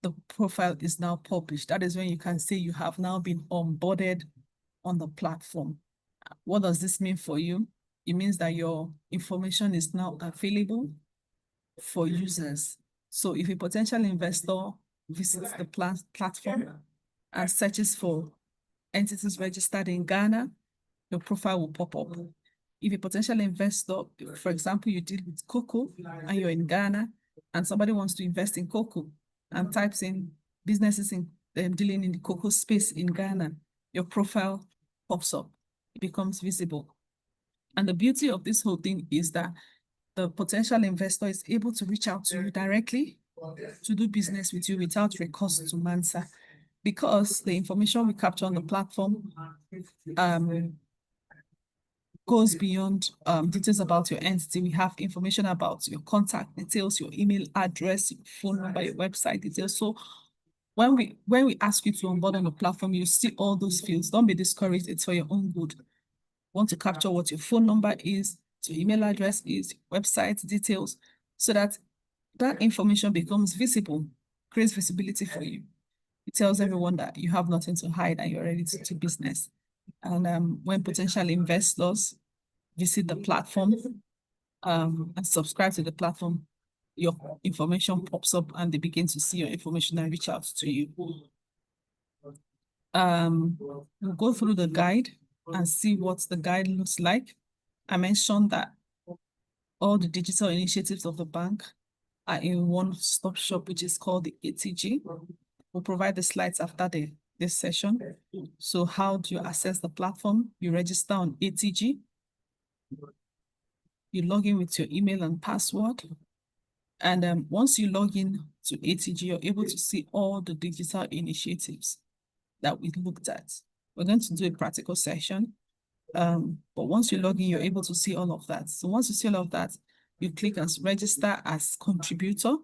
the profile is now published. That is when you can say you have now been onboarded on the platform. What does this mean for you? It means that your information is now available for users. So if a potential investor visits the platform and searches for entities registered in Ghana, your profile will pop up. If a potential investor, for example, you deal with cocoa and you're in Ghana and somebody wants to invest in cocoa and types in businesses in dealing in the cocoa space in Ghana, your profile pops up, it becomes visible. And the beauty of this whole thing is that the potential investor is able to reach out to you directly to do business with you without recourse to MANSA, because the information we capture on the platform goes beyond details about your entity. We have information about your contact details, your email address, your phone number, your website details. So when we ask you to onboard on the platform, you see all those fields. Don't be discouraged. It's for your own good. Want to capture what your phone number is, your email address is, website details, so that that information becomes visible, creates visibility for you. It tells everyone that you have nothing to hide and you're ready to do business. And when potential investors visit the platform and subscribe to the platform, your information pops up and they begin to see your information and reach out to you. We'll go through the guide and see what the guide looks like. I mentioned that all the digital initiatives of the bank are in one-stop shop, which is called the ATG. We'll provide the slides after this session. So how do you access the platform? You register on ATG. You log in with your email and password. And once you log in to ATG, you're able to see all the digital initiatives that we looked at. We're going to do a practical session. But once you log in, you're able to see all of that. So once you see all of that, you click on register as contributor.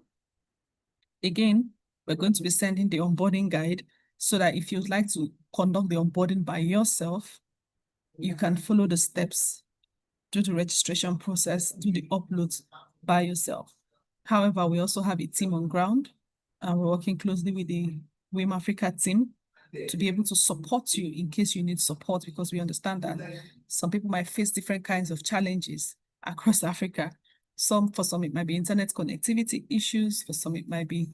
Again, we're going to be sending the onboarding guide so that if you'd like to conduct the onboarding by yourself, you can follow the steps, do the registration process, do the uploads by yourself. However, we also have a team on ground and we're working closely with the WiM-Africa team to be able to support you in case you need support, because we understand that some people might face different kinds of challenges across Africa. For some, it might be internet connectivity issues. For some, it might be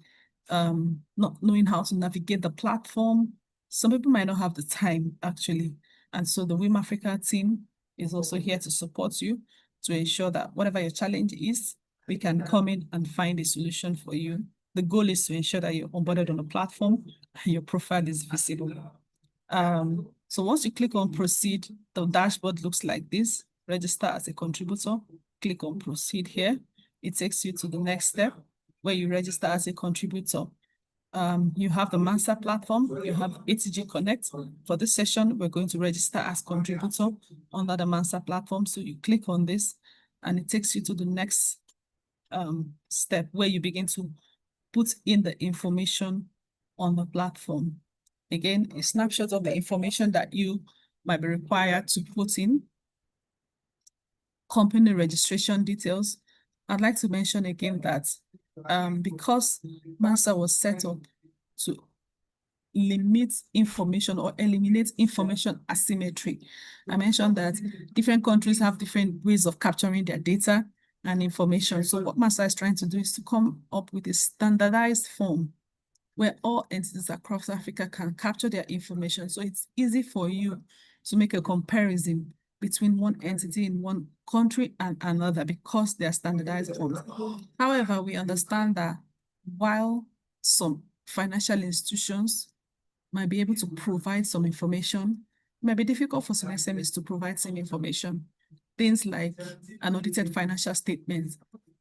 not knowing how to navigate the platform. Some people might not have the time, actually. And so the WiM-Africa team is also here to support you to ensure that whatever your challenge is, we can come in and find a solution for you. The goal is to ensure that you're onboarded on the platform and your profile is visible. So once you click on proceed, the dashboard looks like this. Register as a contributor, click on proceed here. It takes you to the next step where you register as a contributor. You have the MANSA platform, you have ATG Connect. For this session, we're going to register as contributor under the MANSA platform. So you click on this and it takes you to the next step where you begin to put in the information on the platform. Again, a snapshot of the information that you might be required to put in. Company registration details. I'd like to mention again that because MANSA was set up to limit information or eliminate information asymmetry, I mentioned that different countries have different ways of capturing their data and information. So what MANSA is trying to do is to come up with a standardized form where all entities across Africa can capture their information. So it's easy for you to make a comparison between one entity in one country and another because they are standardized forms. However, we understand that while some financial institutions might be able to provide some information, it might be difficult for some SMEs to provide some information. Things like an audited financial statement.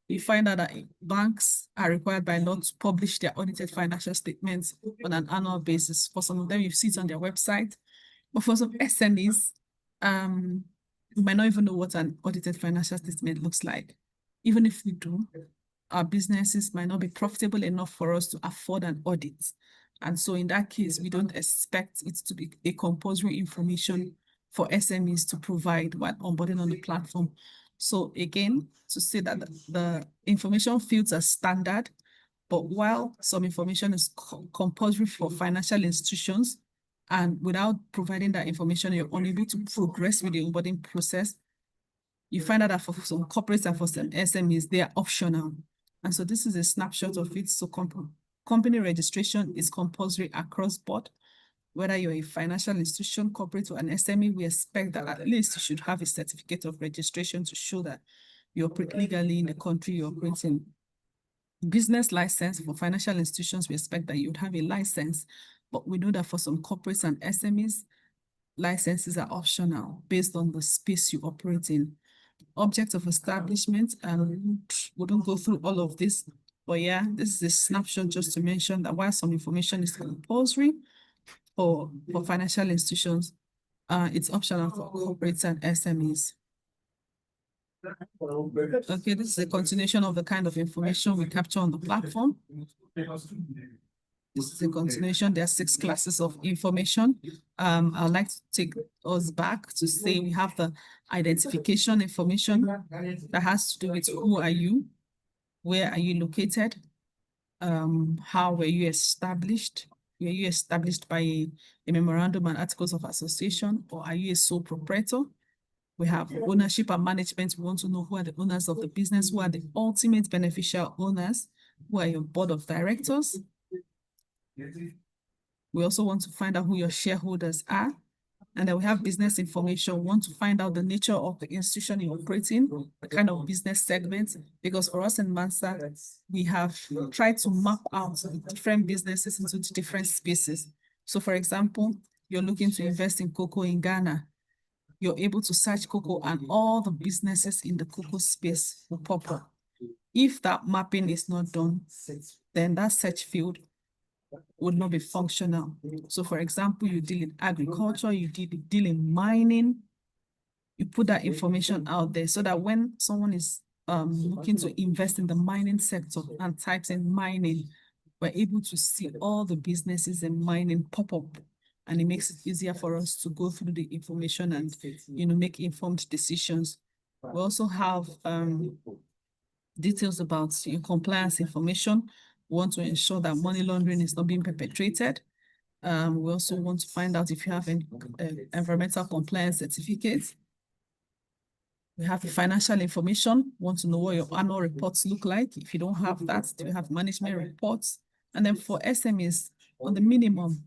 You find out that banks are required by law to publish their audited financial statements on an annual basis. For some of them, you see it on their website. But for some SMEs, we might not even know what an audited financial statement looks like. Even if we do, our businesses might not be profitable enough for us to afford an audit. And so in that case, we don't expect it to be a compulsory information for SMEs to provide while onboarding on the platform. So again, to say that the information fields are standard, but while some information is compulsory for financial institutions, and without providing that information, you're unable to progress with the onboarding process, you find out that for some corporates and for some SMEs, they are optional. And so this is a snapshot of it. So company registration is compulsory across board. Whether you're a financial institution, corporate, or an SME, we expect that at least you should have a certificate of registration to show that you operate legally in the country you're operating. Business license for financial institutions, we expect that you'd have a license, but we know that for some corporates and SMEs, licenses are optional based on the space you operate in. Object of establishment, and we don't go through all of this, but yeah, this is a snapshot just to mention that while some information is compulsory for financial institutions, it's optional for corporates and SMEs. Okay, this is a continuation of the kind of information we capture on the platform. This is a continuation. There are 6 classes of information. I'd like to take us back to say we have the identification information that has to do with who are you, where are you located, how were you established? Were you established by a memorandum and articles of association, or are you a sole proprietor? We have ownership and management. We want to know who are the owners of the business, who are the ultimate beneficial owners, who are your board of directors. We also want to find out who your shareholders are. And then we have business information. We want to find out the nature of the institution you operate in, the kind of business segment, because for us in MANSA, we have tried to map out the different businesses into different spaces. So for example, you're looking to invest in cocoa in Ghana. You're able to search cocoa and all the businesses in the cocoa space will pop up. If that mapping is not done, then that search field would not be functional. So for example, you deal in agriculture, you deal in mining, you put that information out there so that when someone is looking to invest in the mining sector and types in mining, we're able to see all the businesses in mining pop up, and it makes it easier for us to go through the information and make informed decisions. We also have details about your compliance information. We want to ensure that money laundering is not being perpetrated. We also want to find out if you have any environmental compliance certificates. We have the financial information. We want to know what your annual reports look like. If you don't have that, do you have management reports? And then for SMEs, on the minimum,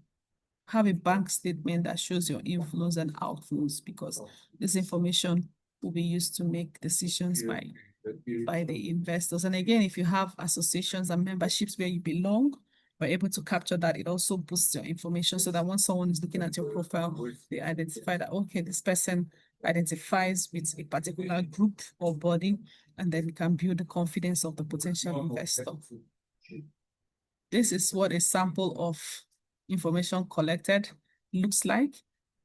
have a bank statement that shows your inflows and outflows, because this information will be used to make decisions by the investors. And again, if you have associations and memberships where you belong, we're able to capture that. It also boosts your information so that when someone is looking at your profile, they identify that, okay, this person identifies with a particular group or body, and then can build the confidence of the potential investor. This is what a sample of information collected looks like,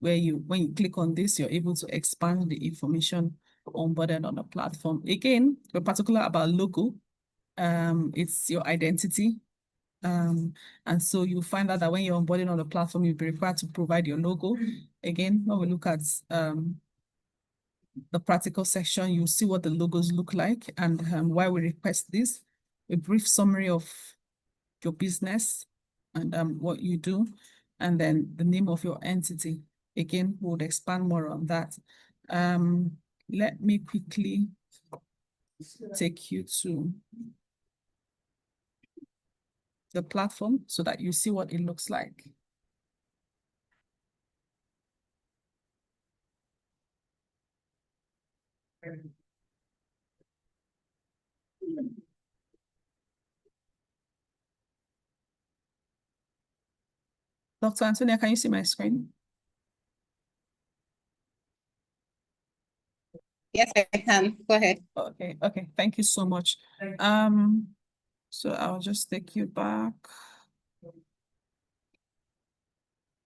where when you click on this, you're able to expand the information onboarded on the platform. Again, we're particular about logo. It's your identity. And so you find out that when you're onboarding on the platform, you'll be required to provide your logo. Again, when we look at the practical section, you'll see what the logos look like and why we request this. A brief summary of your business and what you do, and then the name of your entity. Again, we would expand more on that. Let me quickly take you to the platform so that you see what it looks like. Dr. Antonia, can you see my screen? Yes, I can. Go ahead. Okay. Thank you so much. So I'll just take you back.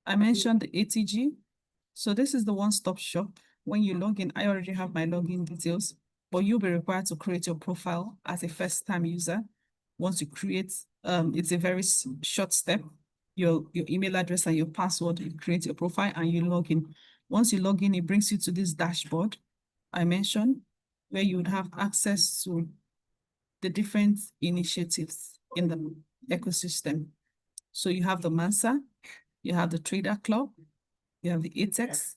I mentioned the ATG. So this is the one-stop shop. When you log in, I already have my login details, but you'll be required to create your profile as a first-time user. Once you create, it's a very short step. your email address and your password, you create your profile and you log in. Once you log in, it brings you to this dashboard I mentioned, where you would have access to the different initiatives in the ecosystem. So you have the MANSA, you have the Trader Club, you have the ATEX,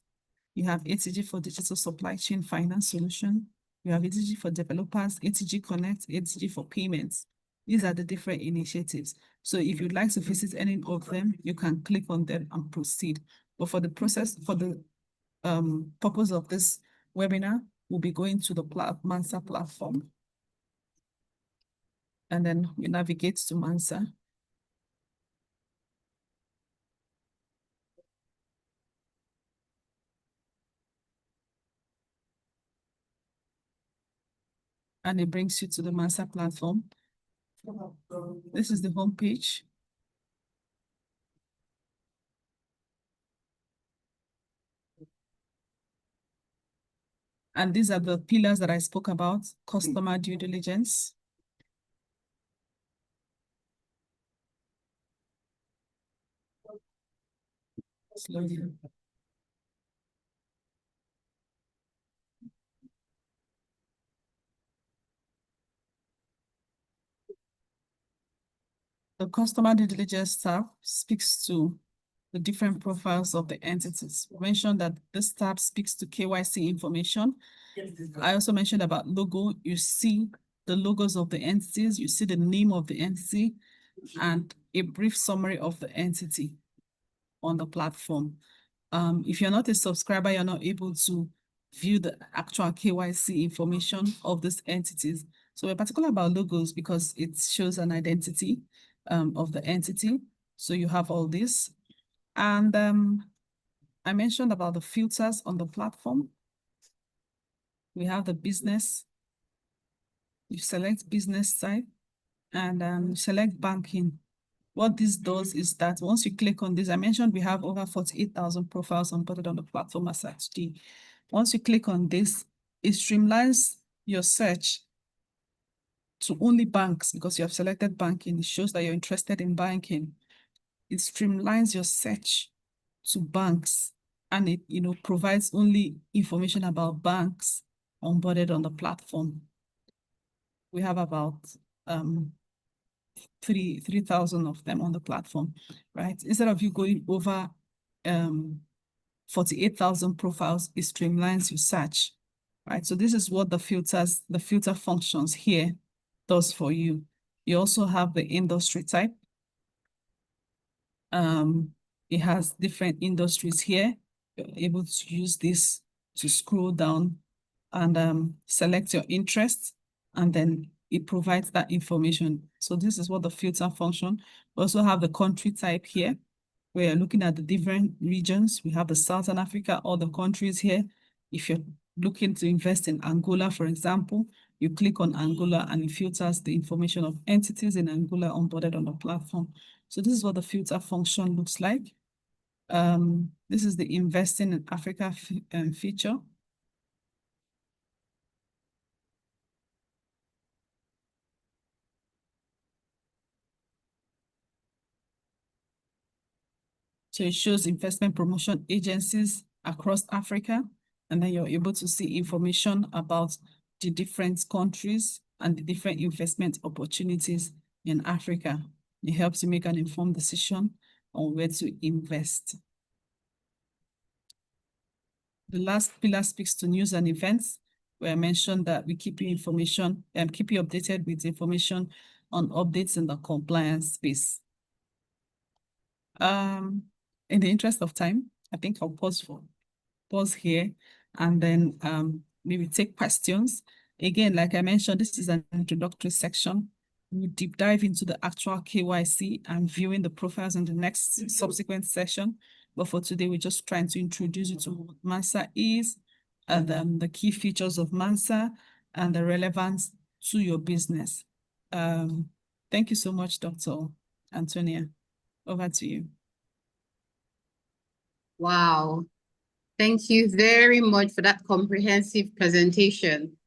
you have ATG for Digital Supply Chain Finance Solution, you have ATG for Developers, ATG Connect, ATG for Payments. These are the different initiatives. So if you'd like to visit any of them, you can click on them and proceed. But for the process, for the purpose of this webinar, we'll be going to the MANSA platform. And then we navigate to MANSA. And it brings you to the MANSA platform. This is the home page. And these are the pillars that I spoke about: customer due diligence, slowly. The customer due diligence tab speaks to the different profiles of the entities. We mentioned that this tab speaks to KYC information. I also mentioned about logo. You see the logos of the entities, you see the name of the entity, and a brief summary of the entity on the platform. If you're not a subscriber, you're not able to view the actual KYC information of these entities. So we're particular about logos because it shows an identity of the entity. So you have all this. And I mentioned about the filters on the platform. We have the business. You select business type and select banking. What this does is that once you click on this, I mentioned we have over 48,000 profiles onboarded on the platform as at today. Once you click on this, it streamlines your search to only banks because you have selected banking. It shows that you're interested in banking. It streamlines your search to banks, and it provides only information about banks onboarded on the platform. We have about 3,000 of them on the platform, right? Instead of you going over 48,000 profiles, it streamlines your search, right? So this is what the filter functions here does for you. You also have the industry type. It has different industries here. You're able to use this to scroll down and select your interests, and then it provides that information. So this is what the filter function. We also have the country type here. We're looking at the different regions. We have the Southern Africa, all the countries here. If you're looking to invest in Angola, for example, you click on Angola and it filters the information of entities in Angola onboarded on the platform. So this is what the filter function looks like. This is the Investing in Africa feature. So it shows investment promotion agencies across Africa, and then you're able to see information about the different countries and the different investment opportunities in Africa. It helps you make an informed decision on where to invest. The last pillar speaks to news and events, where I mentioned that we keep you information and keep you updated with information on updates in the compliance space. In the interest of time, I think I'll pause here and then maybe take questions. Again, like I mentioned, this is an introductory section. We deep dive into the actual KYC and viewing the profiles in the next subsequent session. But for today, we're just trying to introduce you to what MANSA is, and the key features of MANSA and the relevance to your business. Thank you so much, Dr. Antonia. Over to you. Wow. Thank you very much for that comprehensive presentation.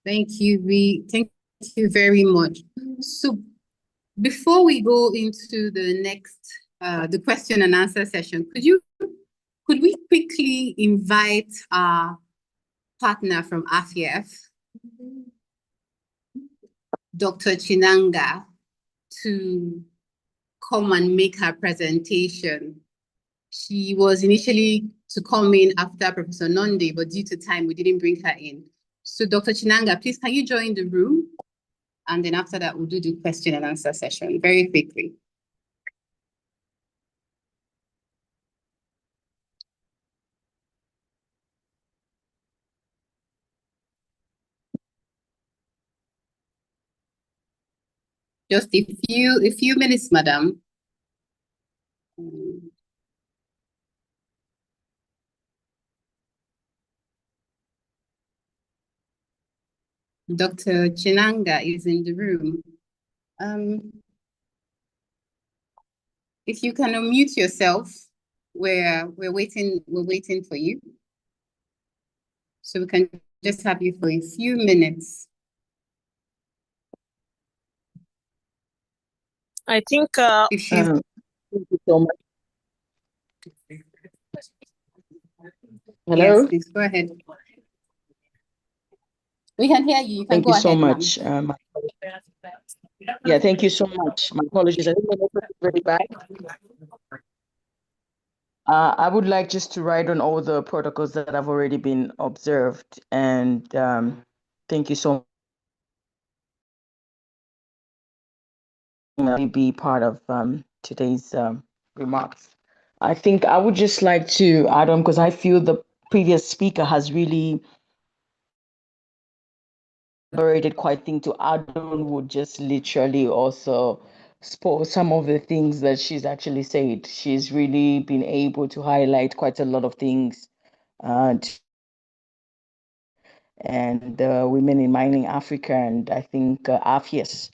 Thank you. Thank you very much. So before we go into the next the question and answer session. Could we quickly invite our partner from AFIEF, Dr. Chinanga, to come and make her presentation? She was initially to come in after Professor Nonde, but due to time, we didn't bring her in. So Dr. Chinanga, please, can you join the room? And then after that, we'll do the question and answer session very quickly. Just a few minutes, madam. Dr. Chinanga is in the room. If you can unmute yourself, we're waiting for you. So we can just have you for a few minutes. I think If you thank you so much. Hello? Yes, please go ahead. We can hear you. You can Thank go you so ahead, much. Yeah, thank you so much. My apologies. I didn't know it was very bad. I would like just to write on all the protocols that have already been observed, and thank you so much. Be part of today's remarks. I think I would just like to add on, because I feel the previous speaker has really elaborated quite thing. To add on would just literally also spoil some of the things that she's actually said. She's really been able to highlight quite a lot of things, and women in mining Africa, and I think AFIES,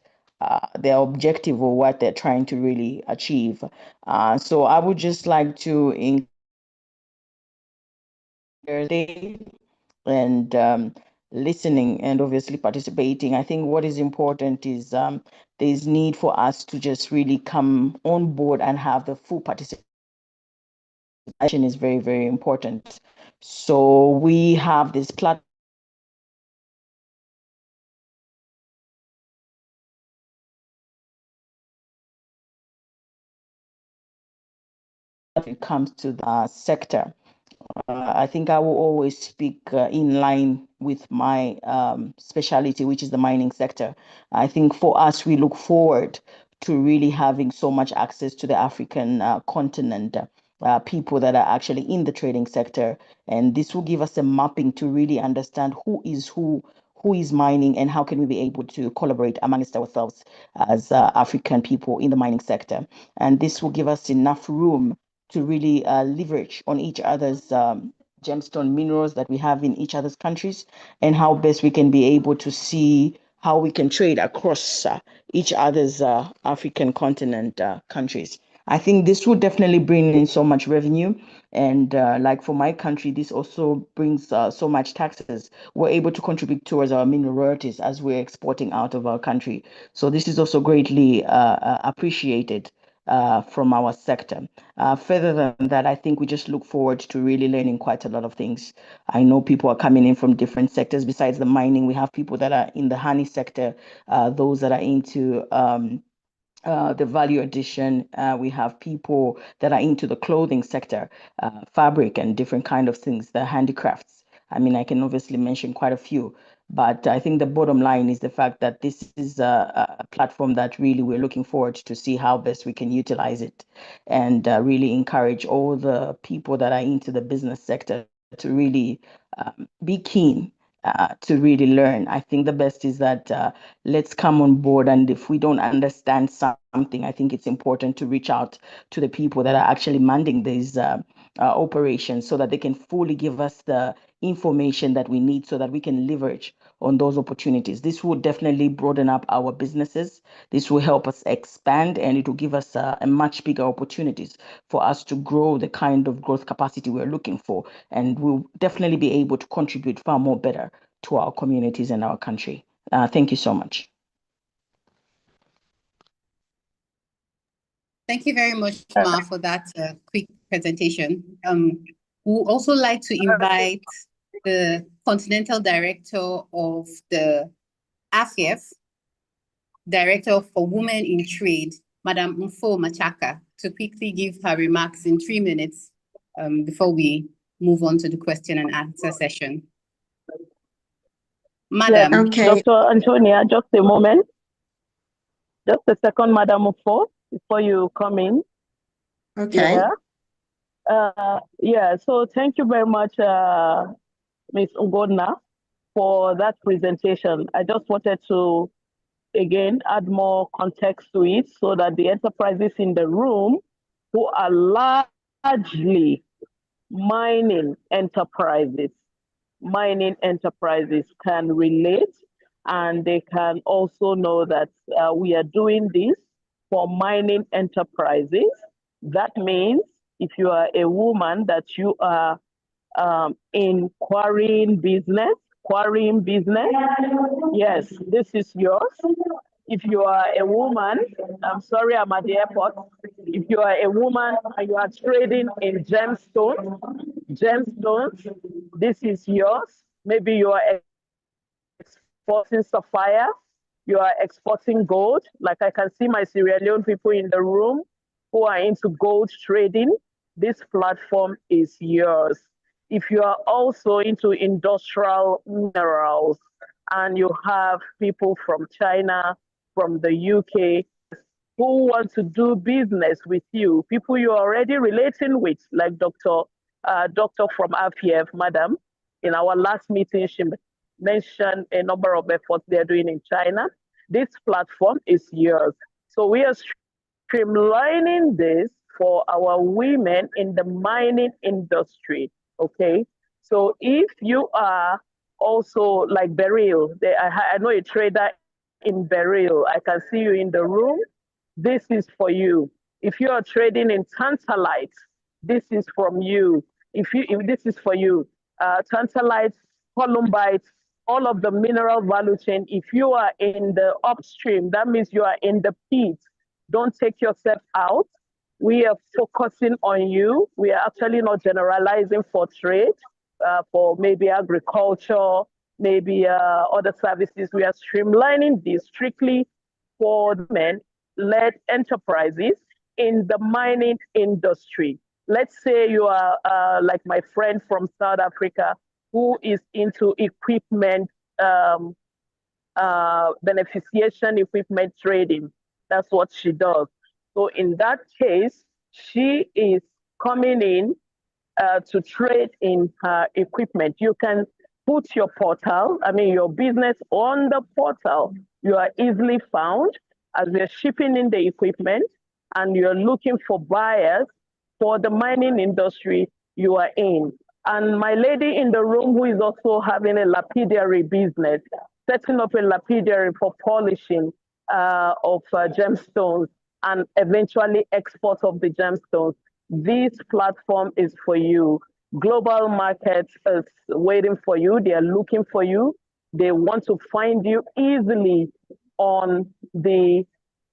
their objective or what they're trying to really achieve. So I would just like to encourage and listening and obviously participating. I think what is important is there's need for us to just really come on board and have the full participation is very, very important. So we have this platform. When it comes to the sector, I think I will always speak in line with my specialty, which is the mining sector. I think for us, we look forward to really having so much access to the African continent, people that are actually in the trading sector. And this will give us a mapping to really understand who is mining, and how can we be able to collaborate amongst ourselves as African people in the mining sector. And this will give us enough room to really leverage on each other's gemstone minerals that we have in each other's countries, and how best we can be able to see how we can trade across each other's African continent countries. I think this will definitely bring in so much revenue. And like for my country, this also brings so much taxes. We're able to contribute towards our mineral royalties as we're exporting out of our country. So this is also greatly appreciated from our sector. Further than that, I think we just look forward to really learning quite a lot of things. I know people are coming in from different sectors. Besides the mining, we have people that are in the honey sector, those that are into the value addition. We have people that are into the clothing sector, fabric and different kind of things, the handicrafts. I mean, I can obviously mention quite a few, but I think the bottom line is the fact that this is a platform that really we're looking forward to see how best we can utilize it, and really encourage all the people that are into the business sector to really be keen to really learn. I think the best is that let's come on board, and if we don't understand something, I think it's important to reach out to the people that are actually manding these operations, so that they can fully give us the information that we need, so that we can leverage on those opportunities. This will definitely broaden up our businesses. This will help us expand, and it will give us a much bigger opportunities for us to grow the kind of growth capacity we're looking for, and we'll definitely be able to contribute far more better to our communities and our country. Thank you so much. Thank you very much, Ma, for that quick presentation. We would also like to invite the Continental Director of the AFIEF, Director for Women in Trade, Madam Mfo Machaka, to quickly give her remarks in 3 minutes before we move on to the question and answer session. Madam. Yeah, Okay. Dr. Antonia, just a moment. Just a second, Madam Mfo, before you come in. Okay. Yeah, so thank you very much, Ms. Ugodna, for that presentation. I just wanted to, again, add more context to it so that the enterprises in the room who are largely mining enterprises can relate, and they can also know that we are doing this for mining enterprises. That means if you are a woman that you are in quarrying business, yes, this is yours. If you are a woman, I'm sorry, I'm at the airport. If you are a woman and you are trading in gemstones, this is yours. Maybe you are exporting sapphire, you are exporting gold. Like I can see my Sierra Leone people in the room who are into gold trading. This platform is yours. If you are also into industrial minerals and you have people from China, from the UK, who want to do business with you, people you're already relating with, like Dr. from AFIEF, Madam, in our last meeting, she mentioned a number of efforts they're doing in China. This platform is yours. So we are streamlining this for our women in the mining industry, okay? So if you are also like Beryl, I know a trader in Beryl, I can see you in the room. This is for you. If you are trading in tantalite, this is from you. If this is for you, tantalite, columbite, all of the mineral value chain. If you are in the upstream, that means you are in the pit. Don't take yourself out. We are focusing on you. We are actually not generalizing for trade, for maybe agriculture, maybe other services. We are streamlining this strictly for men-led enterprises in the mining industry. Let's say you are like my friend from South Africa who is into equipment, beneficiation equipment trading. That's what she does. So in that case, she is coming in to trade in her equipment. You can put your portal, your business on the portal. You are easily found as we are shipping in the equipment and you're looking for buyers for the mining industry you are in. And my lady in the room who is also having a lapidary business, setting up a lapidary for polishing of gemstones and eventually export of the gemstones. This platform is for you. Global markets is waiting for you. They are looking for you. They want to find you easily on the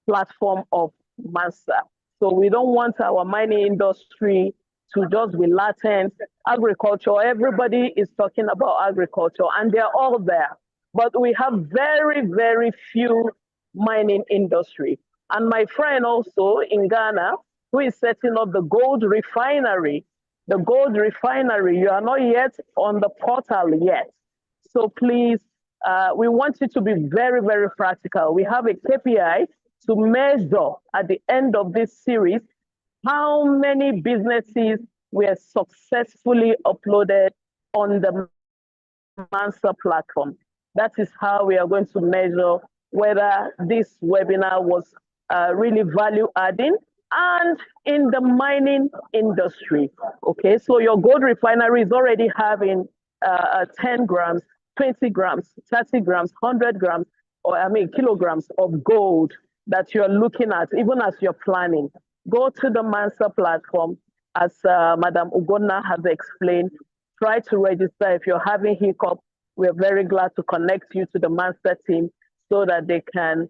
platform of MANSA. So we don't want our mining industry to just be latent. Agriculture, everybody is talking about agriculture and they're all there. But we have very, very few mining industry. And my friend also in Ghana, who is setting up the gold refinery, you are not yet on the portal yet. So please, we want you to be very, very practical. We have a KPI to measure at the end of this series how many businesses were successfully uploaded on the MANSA platform. That is how we are going to measure whether this webinar was really value adding and in the mining industry. Okay, so your gold refinery is already having 10 grams, 20 grams, 30 grams, 100 grams, or kilograms of gold that you're looking at, even as you're planning. Go to the MANSA platform, as Madam Ugodna has explained. Try to register. If you're having hiccup, we're very glad to connect you to the MANSA team so that they can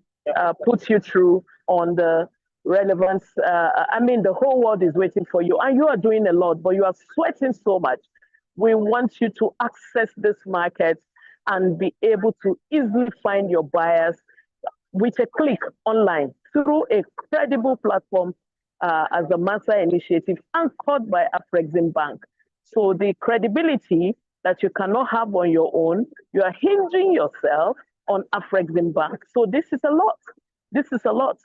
put you through on the relevance. I mean, the whole world is waiting for you, and you are doing a lot, but you are sweating so much. We want you to access this market and be able to easily find your buyers with a click online through a credible platform as the MANSA initiative anchored by Afrexim Bank. So the credibility that you cannot have on your own, you are hinging yourself on Afrexim Bank. So this is a lot. This is a lot.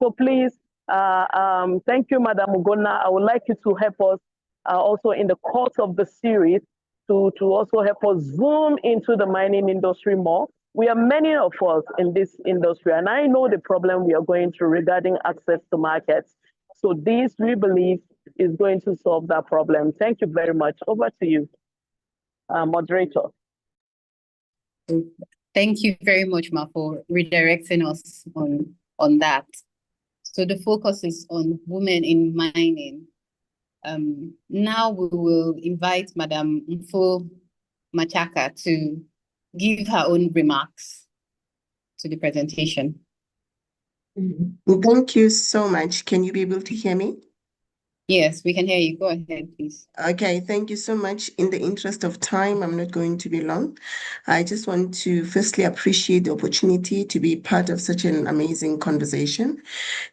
So please, thank you, Madam Ugonna. I would like you to help us also in the course of the series to also help us zoom into the mining industry more. We are many of us in this industry, and I know the problem we are going through regarding access to markets. So this, we believe, is going to solve that problem. Thank you very much. Over to you, moderator. Thank you very much, Ma, for redirecting us on that. So the focus is on women in mining. Now we will invite Madam Mfo Machaka to give her own remarks to the presentation. Thank you so much. Can you be able to hear me? Yes, we can hear you. Go ahead, please. Okay, thank you so much. In the interest of time, I'm not going to be long. I just want to firstly appreciate the opportunity to be part of such an amazing conversation.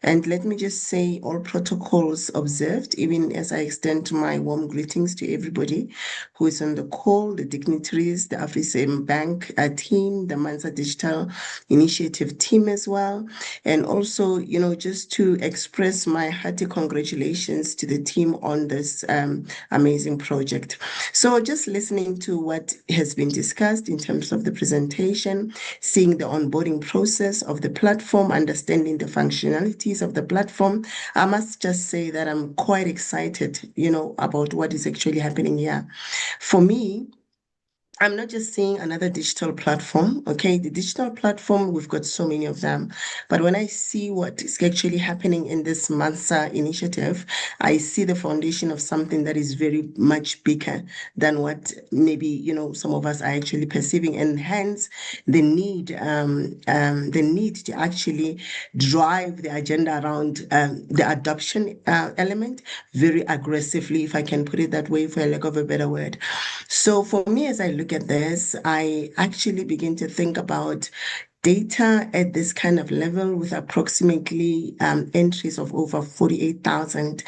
And let me just say all protocols observed, even as I extend my warm greetings to everybody who is on the call, the dignitaries, the Afrexim Bank team, the MANSA Digital Initiative team as well. And also, just to express my hearty congratulations to the team on this amazing project. So just listening to what has been discussed in terms of the presentation, seeing the onboarding process of the platform, understanding the functionalities of the platform, I must just say that I'm quite excited, about what is actually happening here. For me, I'm not just seeing another digital platform, okay? The digital platform, we've got so many of them. But when I see what is actually happening in this MANSA initiative, I see the foundation of something that is very much bigger than what maybe, some of us are actually perceiving. And hence the need to actually drive the agenda around the adoption element very aggressively, if I can put it that way, for lack of a better word. So for me, as I look at this, I actually begin to think about data at this kind of level with approximately entries of over 48,000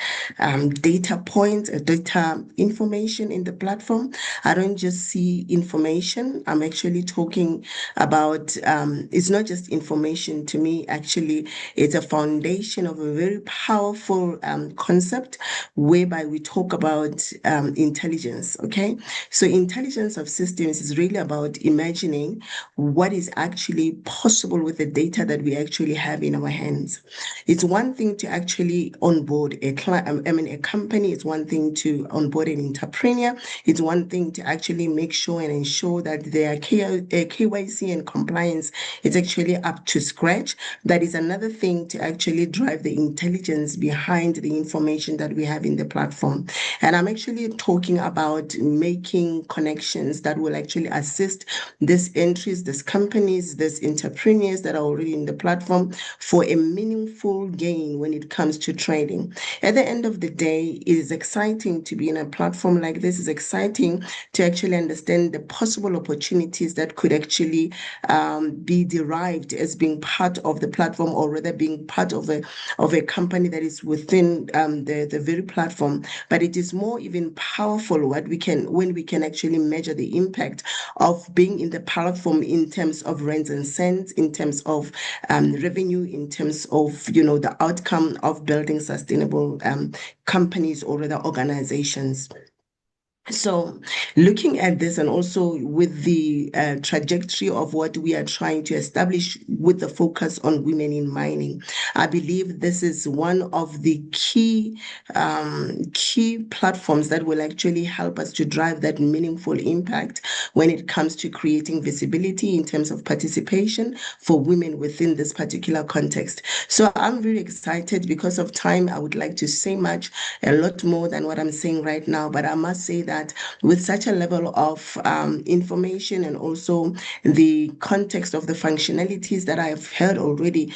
data points, data information in the platform. I don't just see information. I'm actually talking about, it's not just information to me, actually, it's a foundation of a very powerful concept whereby we talk about intelligence, okay? So intelligence of systems is really about imagining what is actually possible with the data that we actually have in our hands. It's one thing to actually onboard a company. It's one thing to onboard an entrepreneur. It's one thing to actually make sure and ensure that their KYC and compliance is actually up to scratch. That is another thing to actually drive the intelligence behind the information that we have in the platform. And I'm actually talking about making connections that will actually assist these entries, these companies, these entrepreneurs that are already in the platform for a meaningful gain when it comes to trading. At the end of the day, it is exciting to be in a platform like this. It's exciting to actually understand the possible opportunities that could actually be derived as being part of the platform, or rather being part of a company that is within the very platform. But it is more even powerful when we can actually measure the impact of being in the platform in terms of rands and cents, in terms of revenue, in terms of the outcome of building sustainable companies or rather organizations. So looking at this, and also with the trajectory of what we are trying to establish with the focus on women in mining, I believe this is one of the key platforms that will actually help us to drive that meaningful impact when it comes to creating visibility in terms of participation for women within this particular context. So I'm very excited. Because of time, I would like to say a lot more than what I'm saying right now, but I must say that with such a level of information and also the context of the functionalities that I've heard already,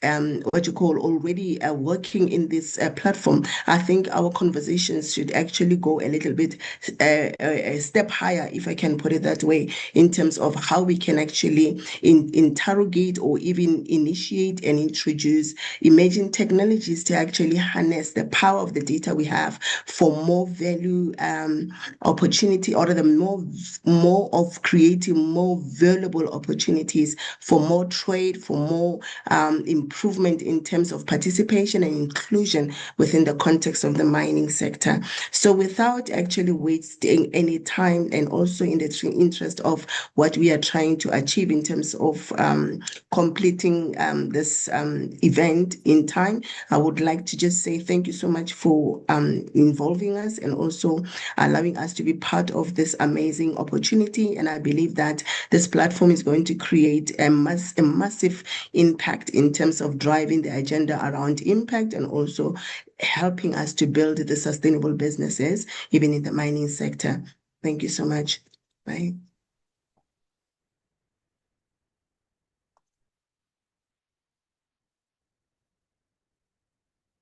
already working in this platform, I think our conversations should actually go a little bit a step higher, if I can put it that way, in terms of how we can actually interrogate or even initiate and introduce emerging technologies to actually harness the power of the data we have for more value opportunity, or the more of creating more valuable opportunities for more trade, for more improvement in terms of participation and inclusion within the context of the mining sector. So without actually wasting any time, and also in the interest of what we are trying to achieve in terms of completing this event in time, I would like to just say thank you so much for involving us and also allowing us to be part of this amazing opportunity. And I believe that this platform is going to create a massive impact in terms of driving the agenda around impact, and also helping us to build the sustainable businesses, even in the mining sector. Thank you so much. Bye.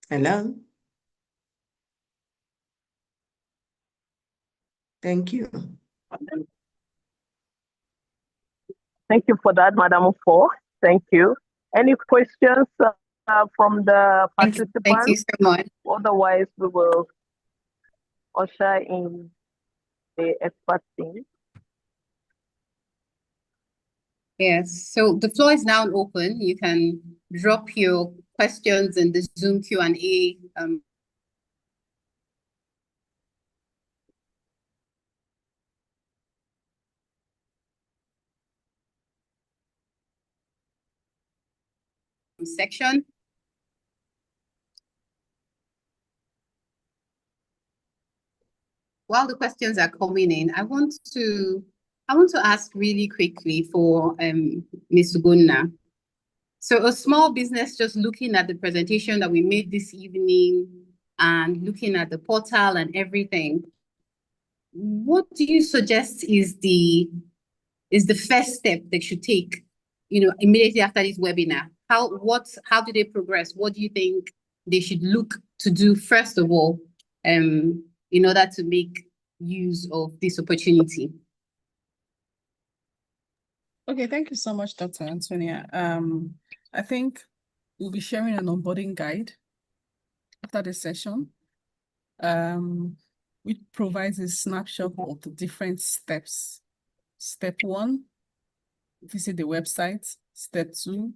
Hello. Thank you. Thank you for that, Madam Fo. Thank you. Any questions from the participants? Thank you so much. Otherwise, we will usher in the expert team. Yes, so the floor is now open. You can drop your questions in the Zoom Q&A section. While the questions are coming in, I want to ask really quickly for Ms. Ugonna. So a small business, just looking at the presentation that we made this evening and looking at the portal and everything, what do you suggest is the first step they should take, immediately after this webinar? How do they progress? What do you think they should look to do first of all, in order to make use of this opportunity? Okay, thank you so much, Dr. Antonia. I think we'll be sharing an onboarding guide after this session, which provides a snapshot of the different steps. Step 1, visit the website. Step 2,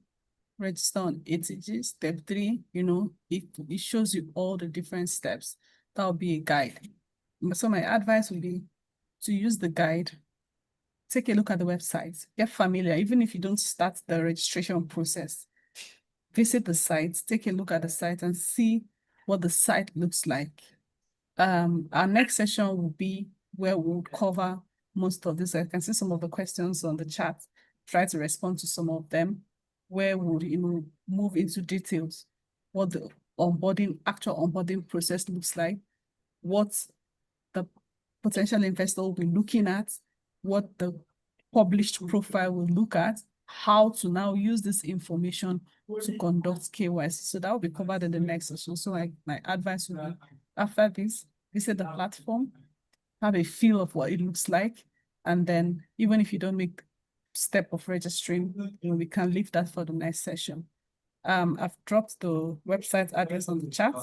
register on ATG. Step 3, it shows you all the different steps. That will be a guide. So my advice would be to use the guide. Take a look at the website, get familiar, even if you don't start the registration process. Visit the site, take a look at the site and see what the site looks like. Our next session will be where we'll cover most of this. I can see some of the questions on the chat, try to respond to some of them, where we'll move into details, what the actual onboarding process looks like, what the potential investor will be looking at, what the published profile will look at, how to now use this information to conduct KYC. So that will be covered in the next session. So my advice would be, after this, visit the platform, have a feel of what it looks like, and then even if you don't make step of registering, we can leave that for the next session. I've dropped the website address on the chat,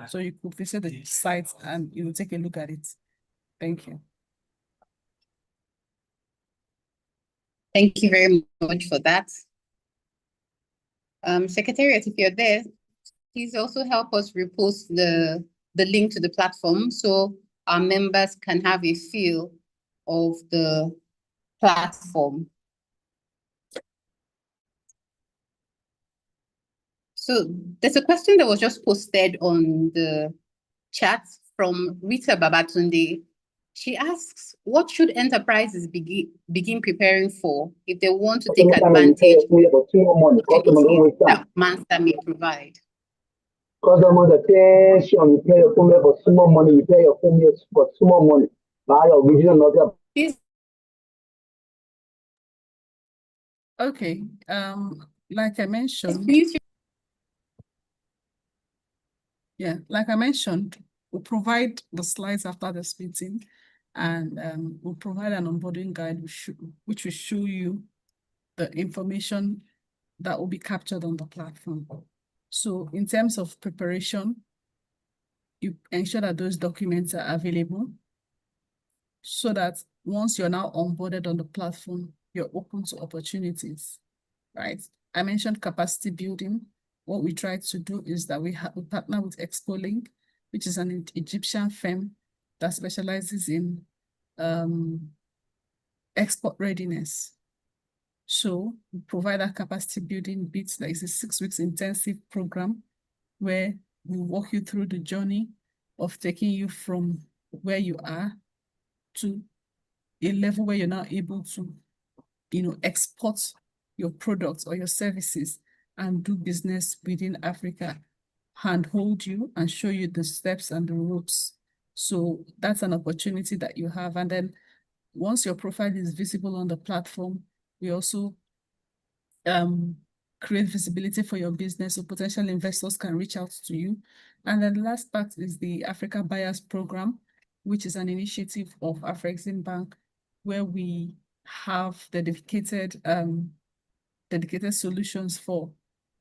so you could visit the site and take a look at it. Thank you. Thank you very much for that. Secretariat, if you're there, please also help us repost the link to the platform so our members can have a feel of the platform. So there's a question that was just posted on the chat from Rita Babatunde. She asks, what should enterprises begin preparing for if they want to take advantage of the that MANSA may provide? Customers attention, you pay your phone for small money, you pay your phone for small money. Okay, like I mentioned. Yeah, like I mentioned, we'll provide the slides after this meeting, and we'll provide an onboarding guide which will show you the information that will be captured on the platform. So in terms of preparation, you ensure that those documents are available so that once you're now onboarded on the platform, you're open to opportunities, right? I mentioned capacity building. What we try to do is that we partner with ExpoLink, which is an Egyptian firm that specializes in export readiness. So we provide that capacity building bit that is a 6 weeks intensive program where we walk you through the journey of taking you from where you are to a level where you're now able to, export your products or your services and do business within Africa, handhold you and show you the steps and the routes. So that's an opportunity that you have. And then once your profile is visible on the platform, we also create visibility for your business so potential investors can reach out to you. And then the last part is the Africa Buyers Program, which is an initiative of Afrexim Bank, where we have dedicated solutions for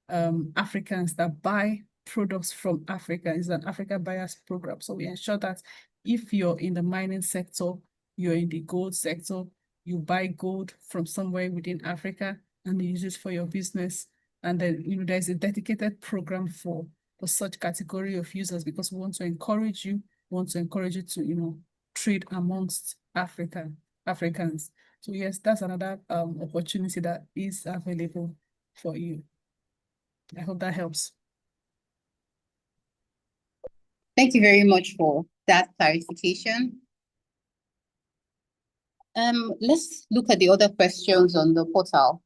Africans that buy products from Africa. It's an Africa Buyers Program. So we ensure that if you're in the mining sector, you're in the gold sector, you buy gold from somewhere within Africa and you use it for your business. And then, there's a dedicated program for such category of users because we want to encourage you to, trade amongst Africans. So yes, that's another opportunity that is available for you. I hope that helps. Thank you very much for that clarification. Let's look at the other questions on the portal.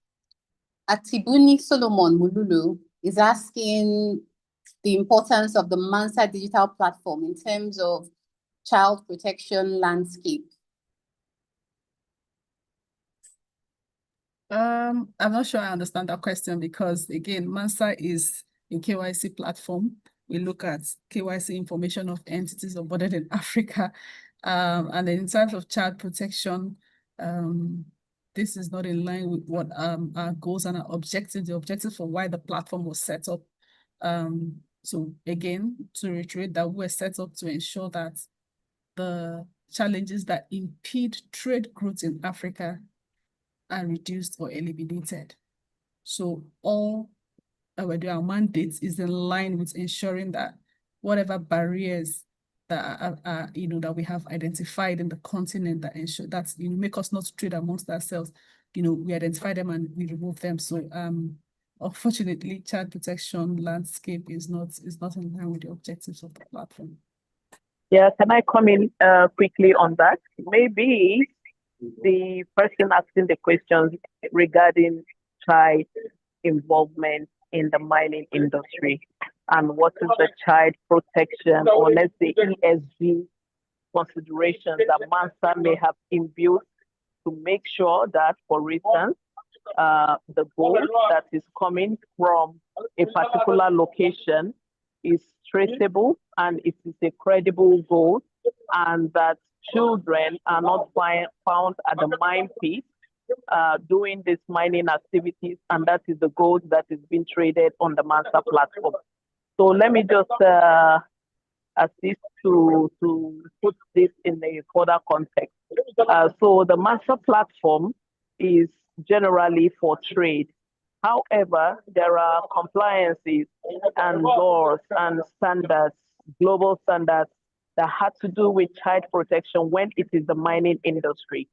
Atibuni Solomon Mululu is asking the importance of the MANSA digital platform in terms of child protection landscape. I'm not sure I understand that question because again, MANSA is a KYC platform. We look at KYC information of entities onboarded in Africa. And then in terms of child protection, this is not in line with what our goals and our objectives, the objectives for why the platform was set up. So again, to reiterate that we're set up to ensure that the challenges that impede trade growth in Africa are reduced or eliminated. So all our mandates is in line with ensuring that whatever barriers that are that we have identified in the continent that ensure that make us not trade amongst ourselves, we identify them and we remove them. So unfortunately, child protection landscape is not in line with the objectives of the platform. Yeah, can I come in quickly on that? Maybe the person asking the questions regarding child involvement in the mining industry and what is the child protection or let's say ESG considerations that MANSA may have imbued to make sure that, for instance, the gold that is coming from a particular location is traceable and it is a credible gold, and that children are not found at the mine pit doing these mining activities, and that is the gold that is being traded on the MANSA platform. So let me just assist to put this in a further context. So the MANSA platform is generally for trade. However, there are compliances and laws and standards, global standards that had to do with child protection when it is the mining industry,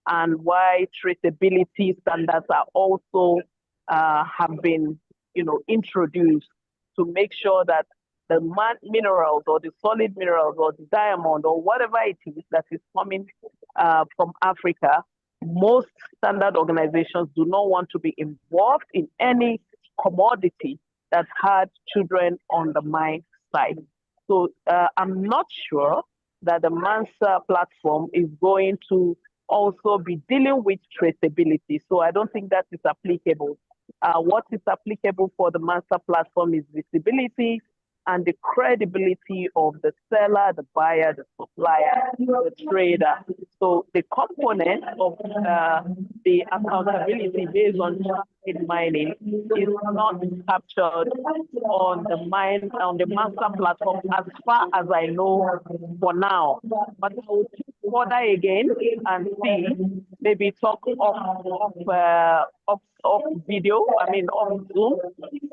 and why traceability standards are also have been, introduced to make sure that the minerals or the solid minerals or the diamond or whatever it is that is coming from Africa, most standard organizations do not want to be involved in any commodity that had children on the mine site. So I'm not sure that the MANSA platform is going to also be dealing with traceability. So I don't think that is applicable. What is applicable for the MANSA platform is visibility and the credibility of the seller, the buyer, the supplier, the trader. So the component of the accountability based on trusted mining is not captured on the MANSA platform as far as I know for now. But I will further again and see, maybe talk of video, of Zoom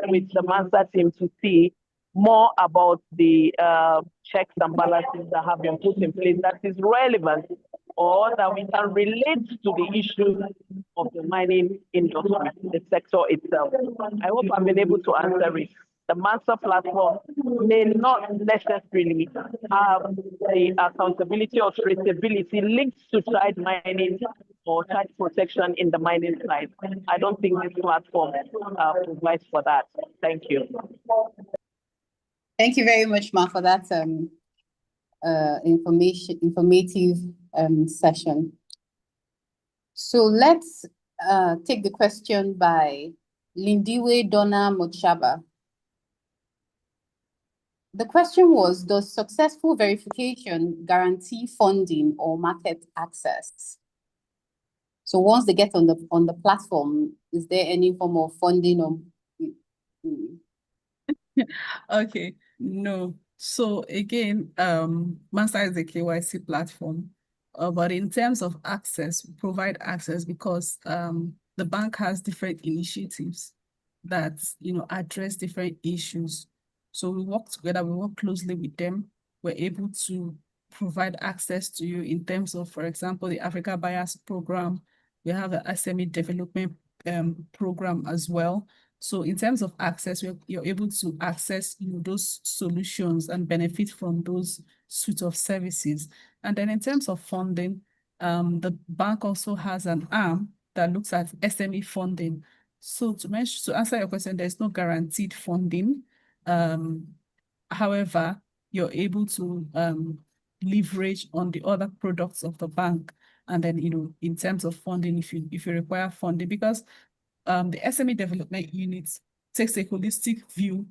with the MANSA team to see more about the checks and balances that have been put in place that is relevant or that we can relate to the issue of the mining industry, the sector itself. I hope I've been able to answer it. The MANSA platform may not necessarily have the accountability or traceability linked to child mining or child protection in the mining side. I don't think this platform provides for that. Thank you. Thank you very much, Ma, for that informative session. So let's take the question by Lindiwe Donna Mochaba. The question was, does successful verification guarantee funding or market access? So once they get on the platform, is there any form of funding or? Okay, no. So again, MANSA is a KYC platform, but in terms of access, we provide access because the bank has different initiatives that address different issues. So we work together, we work closely with them. We're able to provide access to you in terms of, for example, the Africa Buyers Program. We have the SME Development Program as well. So in terms of access, you're able to access those solutions and benefit from those suite of services. And then in terms of funding, the bank also has an arm that looks at SME funding. So to answer your question, there's no guaranteed funding. However, you're able to leverage on the other products of the bank. And then, in terms of funding, if you require funding, because the SME Development Unit takes a holistic view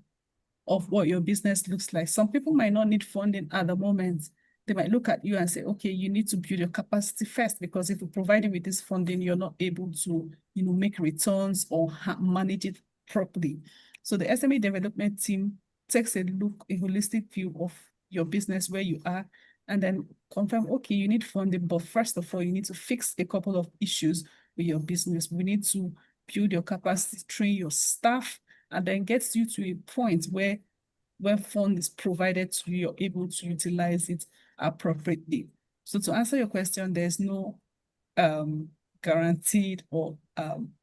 of what your business looks like. Some people might not need funding at the moment. They might look at you and say, okay, you need to build your capacity first, because if you provide with this funding, you're not able to, make returns or manage it properly. So the SME Development team takes a holistic view of your business, where you are, and then confirm, okay, you need funding, but first of all, you need to fix a couple of issues with your business. We need to build your capacity, train your staff, and then gets you to a point where when fund is provided to you, you're able to utilize it appropriately. So to answer your question, there's no guaranteed or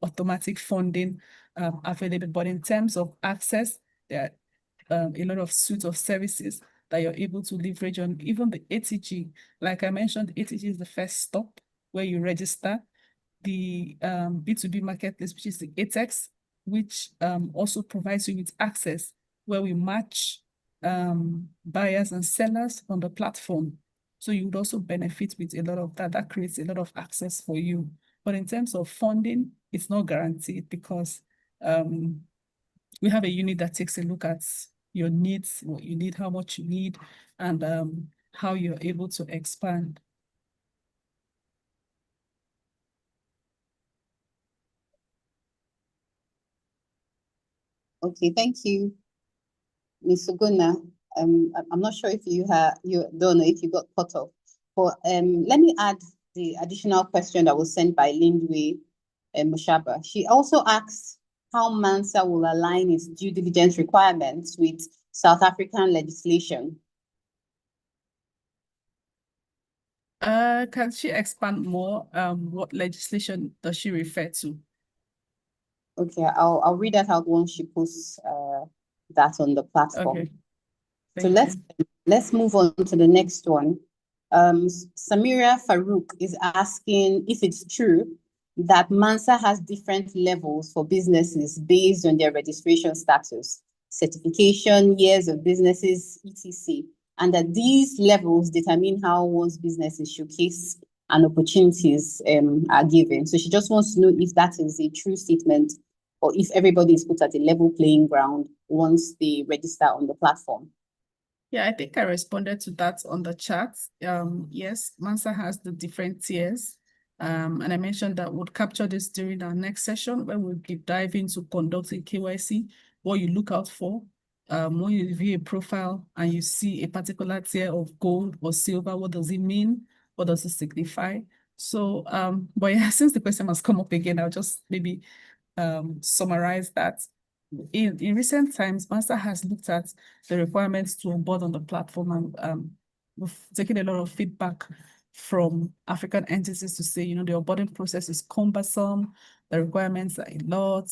automatic funding available, but in terms of access, there are a lot of suite of services that you're able to leverage on. Even the ATG, like I mentioned, ATG is the first stop where you register. The B2B marketplace, which is the ATEX, which also provides you with access, where we match buyers and sellers on the platform. So you would also benefit with a lot of that. That creates a lot of access for you. But in terms of funding, it's not guaranteed, because we have a unit that takes a look at your needs, what you need, how much you need, and how you're able to expand. Okay, thank you, Ms. Suguna. I'm not sure if you don't know if you got cut off, but let me add the additional question that was sent by Lindway Mushaba. She also asks how MANSA will align its due diligence requirements with South African legislation. Can she expand more? What legislation does she refer to? Okay, I'll read that out once she posts that on the platform. Okay. So let's move on to the next one. Samira Farouk is asking if it's true that MANSA has different levels for businesses based on their registration status, certification, years of businesses, etc., and that these levels determine how one's businesses showcase and opportunities are given. So she just wants to know if that is a true statement or if everybody is put at a level playing ground once they register on the platform? Yeah, I think I responded to that on the chat. Yes, MANSA has the different tiers. And I mentioned that we'll capture this during our next session where we'll deep dive into conducting KYC, what you look out for. When you view a profile and you see a particular tier of gold or silver, what does it mean? What does it signify? So, but yeah, since the question has come up again, I'll just maybe summarize that. In recent times, MANSA has looked at the requirements to onboard on the platform, and we've taken a lot of feedback from African entities to say, the onboarding process is cumbersome, the requirements are a lot.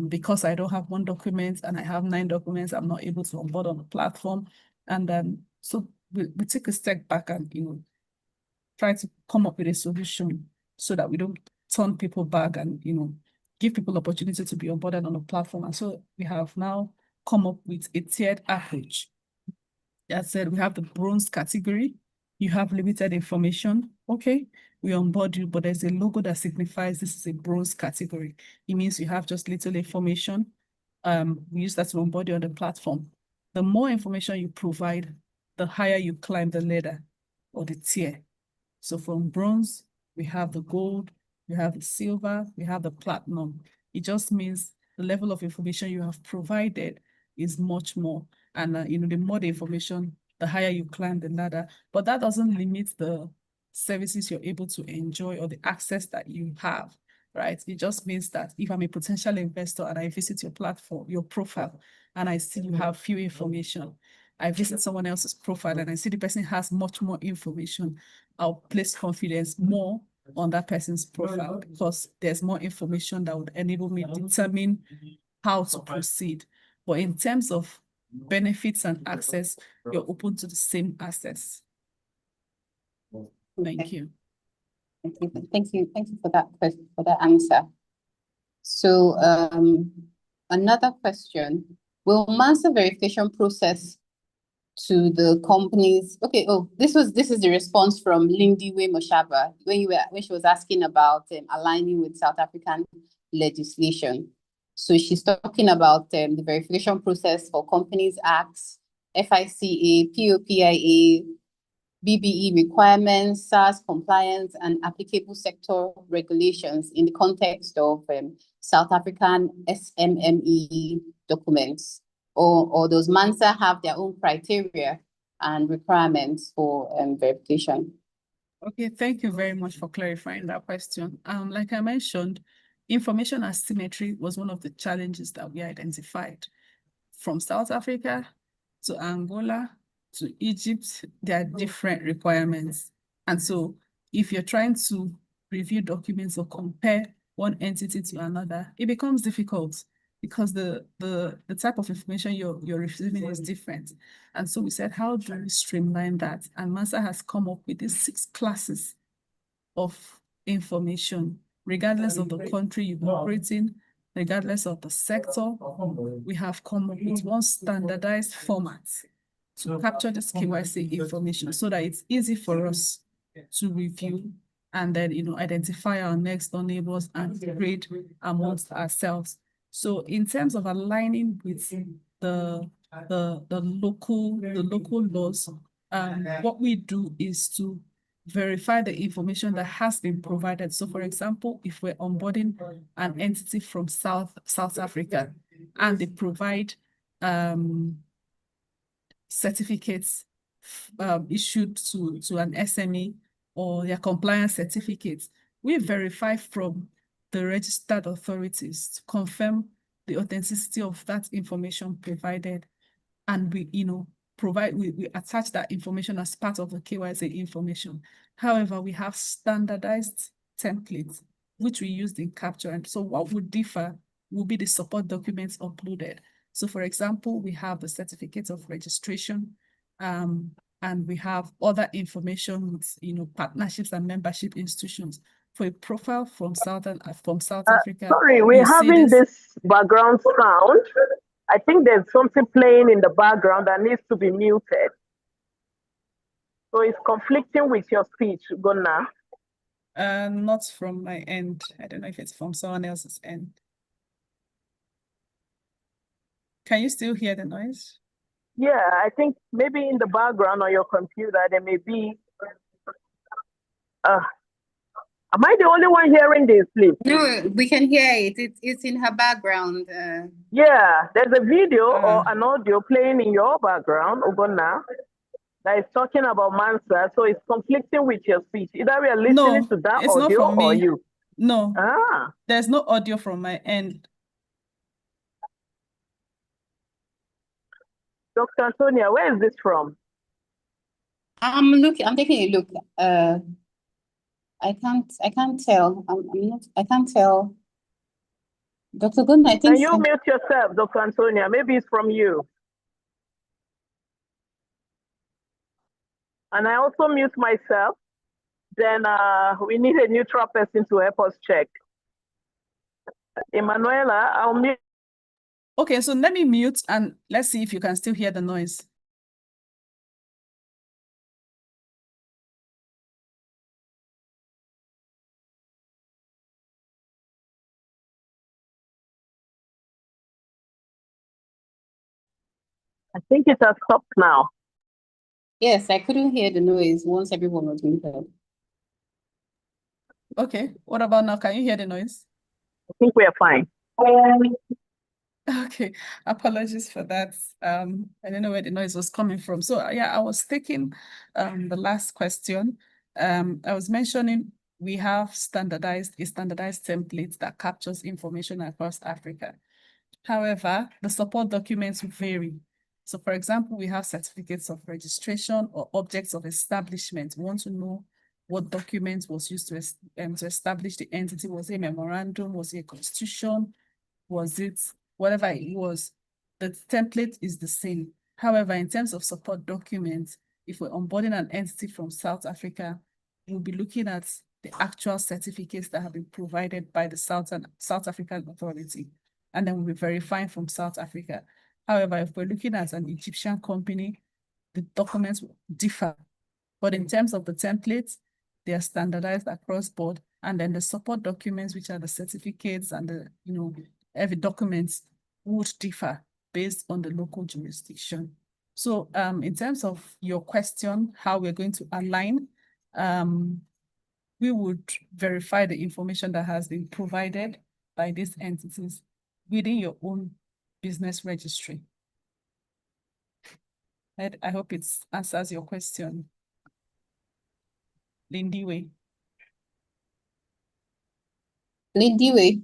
Because I don't have one document and I have 9 documents, I'm not able to onboard on the platform. And so we take a step back and try to come up with a solution so that we don't turn people back and give people opportunity to be onboarded on the platform. And so we have now come up with a tiered approach. That said, we have the bronze category. You have limited information. Okay, we onboard you, but there's a logo that signifies this is a bronze category. It means you have just little information. We use that to onboard you on the platform. The more information you provide, the higher you climb the ladder or the tier. So from bronze, we have the gold, we have the silver, we have the platinum. It just means the level of information you have provided is much more. And the more the information, the higher you climb the ladder. But that doesn't limit the services you're able to enjoy or the access that you have, right? It just means that if I'm a potential investor and I visit your platform, your profile, and I see you have few information, I visit someone else's profile and I see the person has much more information, I'll place confidence more on that person's profile because there's more information that would enable me to determine how to proceed. But in terms of benefits and access, you're open to the same access. Thank you. Thank you for that answer. So another question: will MANSA verification process to the companies? Okay. Oh, this is the response from Lindy Moshaba when she was asking about aligning with South African legislation. So she's talking about the verification process for Companies Acts, FICA, POPIA, BBE requirements, SARS compliance, and applicable sector regulations in the context of South African SMME documents. Or does MANSA have their own criteria and requirements for verification? Okay, thank you very much for clarifying that question. Like I mentioned, information asymmetry was one of the challenges that we identified. From South Africa to Angola to Egypt, there are different requirements. And so if you're trying to review documents or compare one entity to another, it becomes difficult because the type of information you're receiving is different. And so we said, how do we streamline that? And MANSA has come up with these 6 classes of information, regardless of the country you operate in, regardless of the sector. We have come up with one standardized format to capture this KYC information so that it's easy for us to review and then identify our next door neighbors and trade amongst ourselves. So in terms of aligning with the local laws, what we do is to verify the information that has been provided. So for example, if we're onboarding an entity from South Africa and they provide certificates issued to an SME or their compliance certificates, we verify from the registered authorities to confirm the authenticity of that information provided. And we attach that information as part of the KYC information. However, we have standardized templates, which we used in capture. And so what would differ will be the support documents uploaded. So for example, we have the certificate of registration, and we have other information with partnerships and membership institutions. For a profile from South Africa. Sorry, we're having this background sound. I think there's something playing in the background that needs to be muted. So it's conflicting with your speech, Gonna. Not from my end. I don't know if it's from someone else's end. Can you still hear the noise? Yeah, I think maybe in the background on your computer there may be. Am I the only one hearing this, please? No, we can hear it. It's in her background. Yeah, there's a video or an audio playing in your background, Ogonna, that is talking about MANSA, so it's conflicting with your speech. Either we are listening to that it's not audio from or me. you. No, Ah, there's no audio from my end. Dr. Antonia, where is this from? I'm taking a look. I can't tell. I can't tell. Dr. Gunn, I think Can you mute yourself, Dr. Antonia? Maybe it's from you. And I also mute myself. Then we need a neutral person to help us check. Emanuela, I'll mute. Okay, so let me mute and let's see if you can still hear the noise. I think it has stopped now. yes, I couldn't hear the noise once everyone was muted. Okay, what about now? Can you hear the noise? I think we are fine. Okay, apologies for that. I don't know where the noise was coming from. So yeah, I was taking the last question. I was mentioning we have a standardized template that captures information across Africa. However, the support documents vary. So for example, we have certificates of registration or objects of establishment. We want to know what document was used to establish the entity. Was it a memorandum? Was it a constitution? Was it whatever it was? The template is the same. However, in terms of support documents, if we're onboarding an entity from South Africa, we'll be looking at the actual certificates that have been provided by the South African authority, and then we'll be verifying from South Africa. However, if we're looking at an Egyptian company, the documents will differ. But in terms of the templates, they are standardized across board. And then the support documents, which are the certificates and the, every documents would differ based on the local jurisdiction. So in terms of your question, how we're going to align, we would verify the information that has been provided by these entities within your own business registry. I hope it answers your question. Lindiwe. Lindiwe,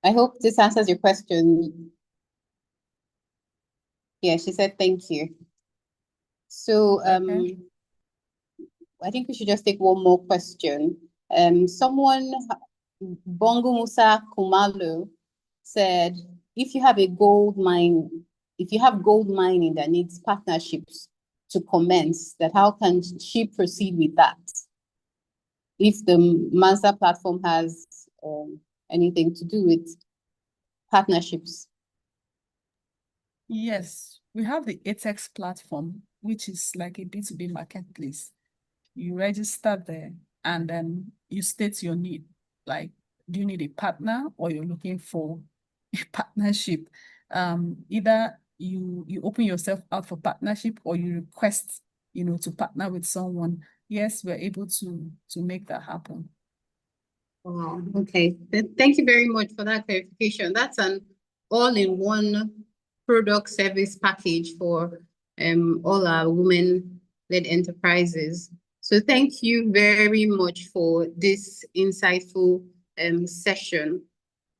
I hope this answers your question. Yeah, she said thank you. So Okay. I think we should just take one more question. Someone, Bongo Musa Kumalo, said, if you have gold mining that needs partnerships to commence, that how can she proceed with that? If the MANSA platform has anything to do with partnerships. Yes, we have the ATEX platform, which is like a B2B marketplace. You register there and then you state your need. Like, do you need a partner or you're looking for a partnership? Either you open yourself out for partnership or you request, to partner with someone. Yes, we're able to make that happen. Wow. Okay. Thank you very much for that clarification. That's an all-in-one product service package for all our women-led enterprises. So thank you very much for this insightful session.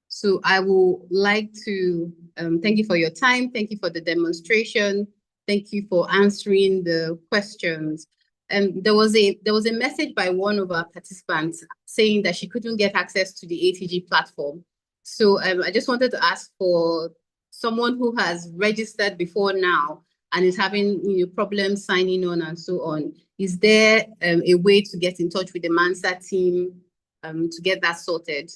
So I would like to thank you for your time. Thank you for the demonstration. Thank you for answering the questions. There was a message by one of our participants saying that she couldn't get access to the ATG platform. So I just wanted to ask for someone who has registered before now and is having problems signing on and so on. Is there a way to get in touch with the MANSA team to get that sorted?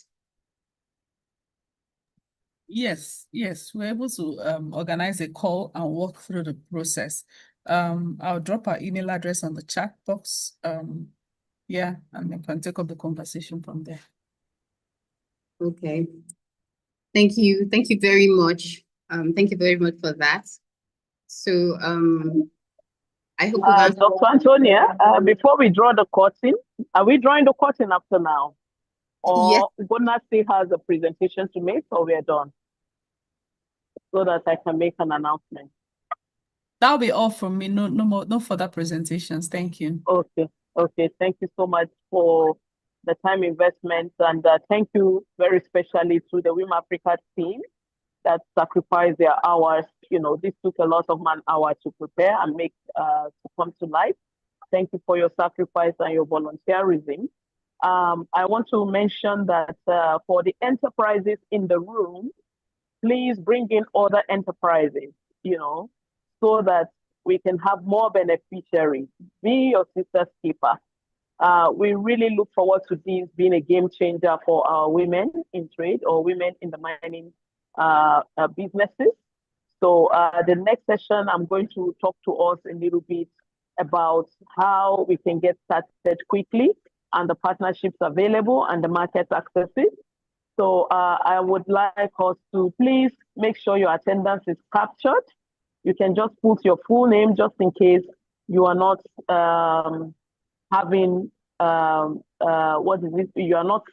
Yes, we're able to organize a call and walk through the process. I'll drop our email address on the chat box. Yeah, and we can take up the conversation from there. Okay. Thank you. Thank you very much. Thank you very much for that. So I hope we've answered. Dr. Antonia, before we draw the curtain, are we drawing the curtain after now? Or Gona still has a presentation to make, or we are done? So that I can make an announcement. That'll be all from me. No more, no further presentations. Thank you. Okay. Okay. Thank you so much for the time investment, and thank you very specially to the WiM-Africa team that sacrificed their hours. You know, this took a lot of man hours to prepare and make to come to life. Thank you for your sacrifice and your volunteerism. I want to mention that for the enterprises in the room, please bring in other enterprises, you know, so that we can have more beneficiaries. Be your sister's keeper. We really look forward to this being a game changer for our women in trade or women in the mining businesses. So the next session, I'm going to talk to us a little bit about how we can get started quickly and the partnerships available and the market accesses. So I would like us to please make sure your attendance is captured. You can just put your full name just in case you are not having, what is it? You are not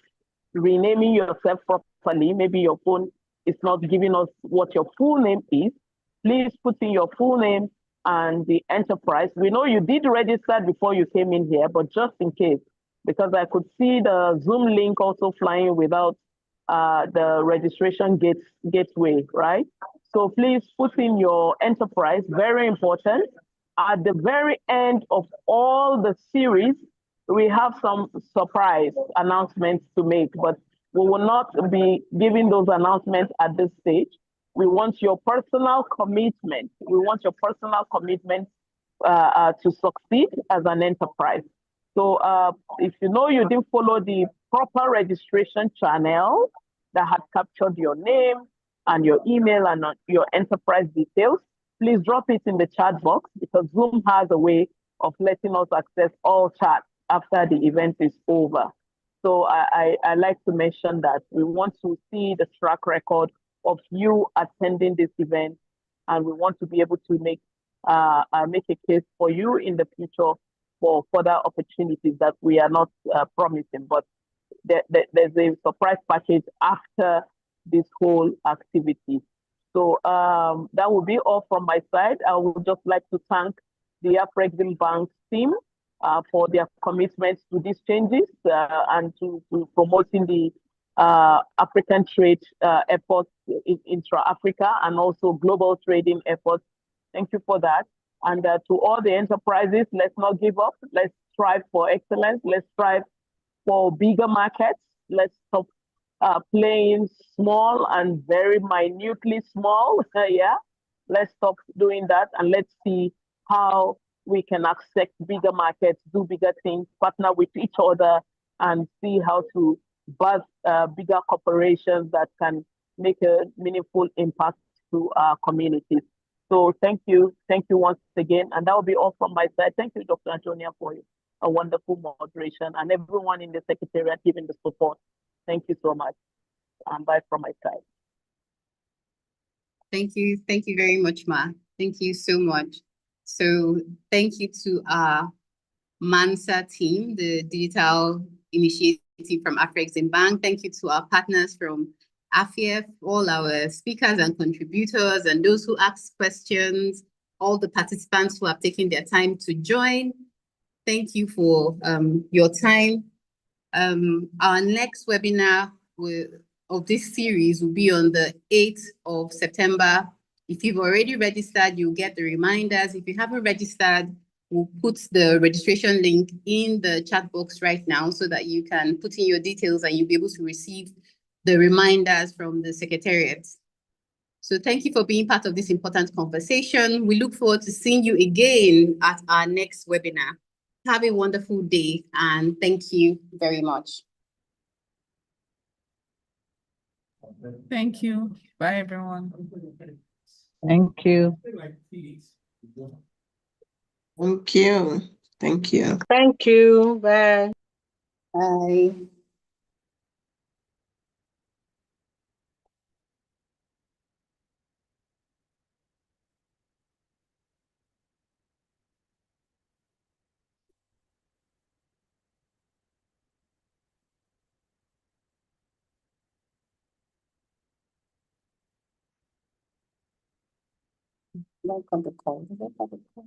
renaming yourself properly. Maybe your phone is not giving us what your full name is. Please put in your full name and the enterprise. We know you did register before you came in here, but just in case, because I could see the Zoom link also flying without the registration gateway, right? So please put in your enterprise, very important. At the very end of all the series, we have some surprise announcements to make, but we will not be giving those announcements at this stage. We want your personal commitment. We want your personal commitment to succeed as an enterprise. So if you know you didn't follow the proper registration channel that had captured your name and your email and your enterprise details, please drop it in the chat box, because Zoom has a way of letting us access all chats after the event is over. So I like to mention that we want to see the track record of you attending this event, and we want to be able to make a case for you in the future for further opportunities that we are not promising, but there's a surprise package after this whole activity. So that will be all from my side. I would just like to thank the Afrexim Bank team for their commitment to these changes and to promoting the African trade efforts intra-Africa and also global trading efforts. Thank you for that. And to all the enterprises, let's not give up. Let's strive for excellence. Let's strive for bigger markets. Let's stop playing small and very minutely small. Yeah, let's stop doing that, and let's see how we can accept bigger markets, do bigger things, partner with each other, and see how to birth bigger corporations that can make a meaningful impact to our communities. So thank you once again, and that will be all from my side. Thank you, Dr. Antonia, for a wonderful moderation, and everyone in the Secretariat giving the support. Thank you so much, and bye from my side. Thank you very much, Ma. Thank you so much. So thank you to our MANSA team, the digital initiative from Afrexim Bank. Thank you to our partners from AFIEF, all our speakers and contributors, and those who asked questions, all the participants who have taken their time to join. Thank you for your time. Our next webinar of this series will be on the 8th of September. If you've already registered, you'll get the reminders. If you haven't registered, we'll put the registration link in the chat box right now so that you can put in your details and you'll be able to receive the reminders from the Secretariat. So thank you for being part of this important conversation. We look forward to seeing you again at our next webinar. Have a wonderful day, and thank you very much. Thank you. Bye, everyone. Thank you. Thank you. Thank you. Thank you. Bye. Bye. Not public call. Is it public call?